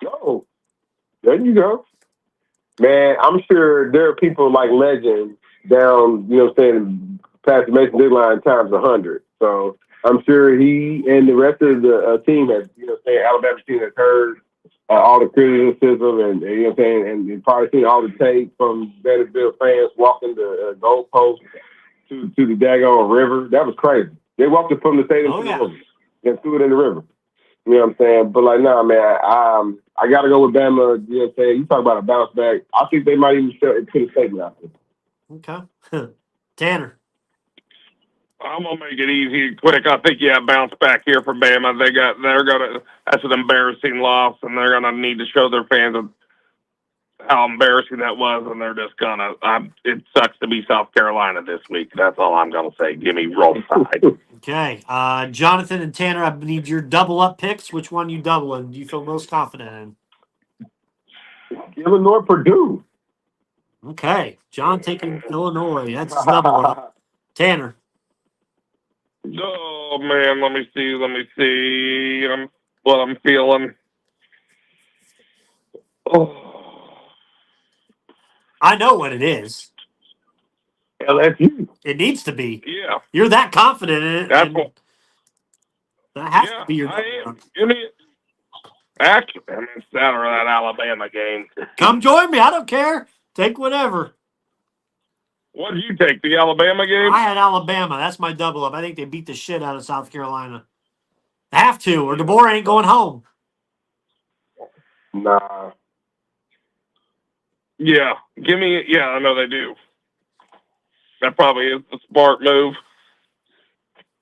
Oh, there you go. Man, I'm sure there are people like Legend down, past the Mason Dixon times 100. So I'm sure he and the rest of the team has, Alabama team has heard all the criticism and probably seen all the tape from Vanderbilt fans walking the goalpost to the daggone river. That was crazy. They walked it from the stadium to the river and threw it in the river. You know what I'm saying? But like, nah, man, I got to go with Bama. You know what I'm saying? You talk about a bounce back. I think they might even put a statement out there. Okay. Tanner. I'm gonna make it easy and quick. I think bounce back here for Bama. That's an embarrassing loss, and they're gonna need to show their fans how embarrassing that was, and they're just gonna. It sucks to be South Carolina this week. That's all I'm gonna say. Give me roll tide. Okay, Jonathan and Tanner, I need your double up picks. Which one you doubling? Do you feel most confident in? Illinois, Purdue. Okay, John taking Illinois. That's his double up. Tanner. Oh man, let me see. What I'm feeling. Oh, I know what it is. LSU. It needs to be. Yeah. You're that confident in it. That's what. That has to be your. I am. Give me it. Actually, I'm sad of that Alabama game. Come join me. I don't care. Take whatever. What did you take? The Alabama game? I had Alabama. That's my double up. I think they beat the shit out of South Carolina. They have to, or DeBoer ain't going home. Nah. Yeah. Give me. Yeah, I know they do. That probably is the smart move.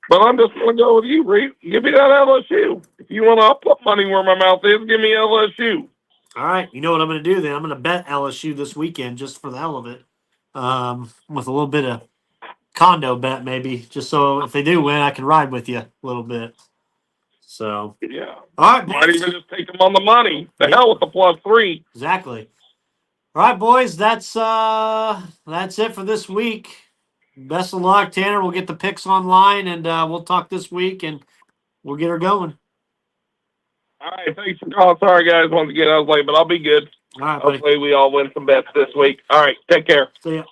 But I'm just going to go with you, Reed. Give me that LSU. If you want to, I'll put money where my mouth is. Give me LSU. All right. You know what I'm going to do then? I'm going to bet LSU this weekend just for the hell of it, with a little bit of condo bet maybe, just so if they do win, I can ride with you a little bit. So, Yeah. all right, Might boys. even just take them on the money. The Yeah. hell with the +3. Exactly. All right, boys. That's it for this week. Best of luck, Tanner. We'll get the picks online, and we'll talk this week, and we'll get her going. All right. Thanks for calling. Sorry, guys. Once again, I was late, but I'll be good. All right, buddy. Hopefully, we all win some bets this week. All right. Take care. See ya.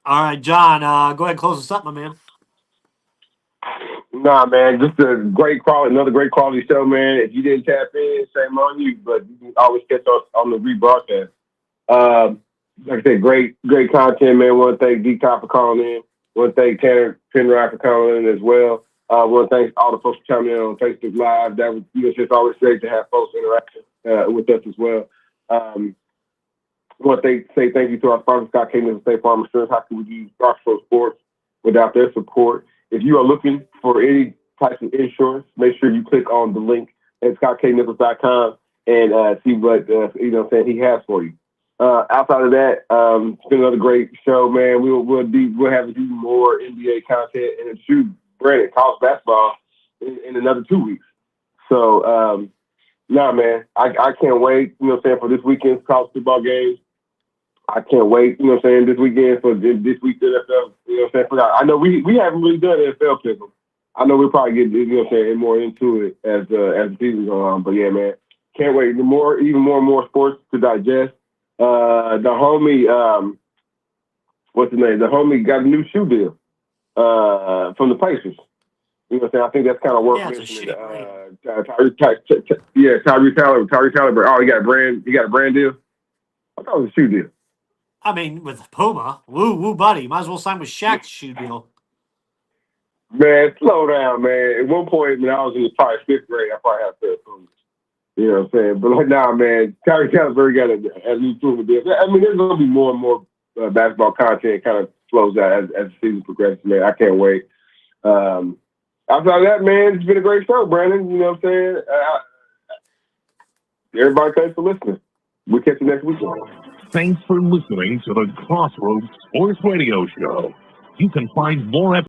All right, John. Go ahead and close us up, my man. Nah, man, just another great quality show, man. If you didn't tap in, shame on you, but you can always catch us on the rebroadcast. Like I said, great content, man. Want to thank D-Top for calling in. Want to thank Tanner Penrod for calling in as well. Want to thank all the folks for coming in on Facebook Live. That was, it's always great to have folks interaction with us as well. Want to say thank you to our sponsor, Scott King and State Farm Insurance. How can we use Crossroads Sports without their support? If you are looking for any type of insurance, make sure you click on the link at scottknipples.com and see what he has for you. Outside of that, it's been another great show, man. We'll have even more NBA content and shoot Brandon college basketball in another 2 weeks. So man, I can't wait, for this weekend's college football games. I can't wait, this weekend for this week's NFL, I know we haven't really done NFL pick 'em. I know we'll probably get, more into it as the season goes on. But yeah, man, can't wait. Even more and more sports to digest. The homie, what's his name? The homie got a new shoe deal from the Pacers. I think that's kind of worth mentioning. Tyrese Halliburton. Oh, he got a brand deal. I thought it was a shoe deal. I mean, with Puma, woo, buddy. Might as well sign with Shaq's shoe deal. Man, slow down, man. At one point, when I was in probably 5th grade, I probably had a pair of Pumas. You know what I'm saying? But like now, man, Tyrese Halliburton got a new Puma deal. I mean, there's going to be more and more basketball content kind of flows out as the season progresses, man. I can't wait. Outside of that, man, it's been a great show, Brandon. You know what I'm saying? Everybody, thanks for listening. We'll catch you next week. Thanks for listening to the Crossroads Sports Radio Show. You can find more